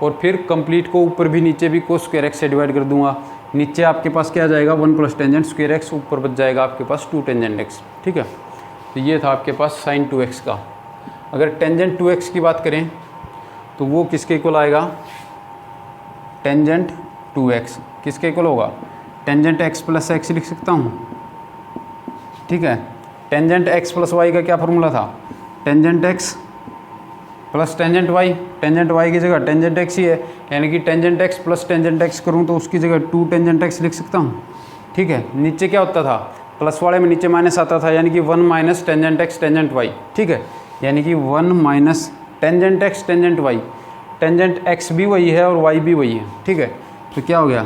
और फिर कंप्लीट को ऊपर भी नीचे भी कोस स्क्वायर एक्स से डिवाइड कर दूंगा। नीचे आपके पास क्या आ जाएगा, 1 प्लस टेंजेंट स्क्वायर एक्स, ऊपर बच जाएगा आपके पास 2 टेंजेंट एक्स। ठीक है, तो ये था आपके पास साइन 2x का। अगर टेंजेंट 2x की बात करें तो वो किसके इक्वल आएगा, टेंजेंट 2x किसके इक्वल होगा, टेंजेंट x प्लस एक्स लिख सकता हूँ। ठीक है, टेंजेंट x प्लस वाई का क्या फार्मूला था, tangent x plus tangent y, tangent y की जगह टेंजेंट x ही है, यानी कि tangent x plus tangent x करूँ तो उसकी जगह 2 टेंजेंट x लिख सकता हूँ। ठीक है, नीचे क्या होता था, प्लस वाले में नीचे माइनस आता था, यानी कि 1 minus tangent x tangent y। ठीक है, यानी कि 1 minus tangent x tangent y। Tangent x भी वही है और वाई भी वही है, ठीक है। तो क्या हो गया,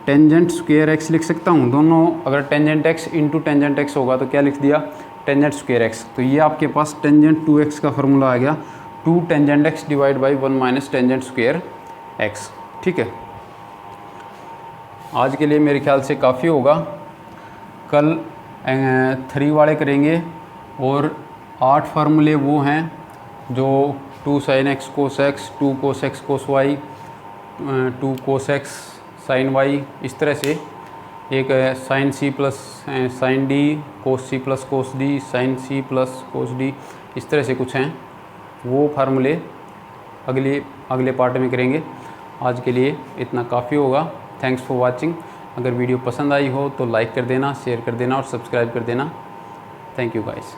टेंजेंट स्क्वायर एक्स लिख सकता हूँ दोनों। अगर tangent x into tangent x होगा तो क्या लिख दिया, टेंजेंट स्क्वायर एक्स। तो ये आपके पास टेंजेंट 2x का फार्मूला आ गया, 2 tangent x divide by 1 minus tangent square x, ठीक है। आज के लिए मेरे ख्याल से काफ़ी होगा, कल 3 वाले करेंगे। और 8 फार्मूले वो हैं जो 2 sin x cos x, 2 cos x cos y, 2 cos x sin y, इस तरह से एक sin c plus sin d, cos c plus cos d, sin c plus cos d, इस तरह से कुछ हैं। वो फार्मूले अगले पार्ट में करेंगे। आज के लिए इतना काफ़ी होगा। Thanks for watching. अगर वीडियो पसंद आई हो तो लाइक कर देना, शेयर कर देना और सब्सक्राइब कर देना। Thank you guys.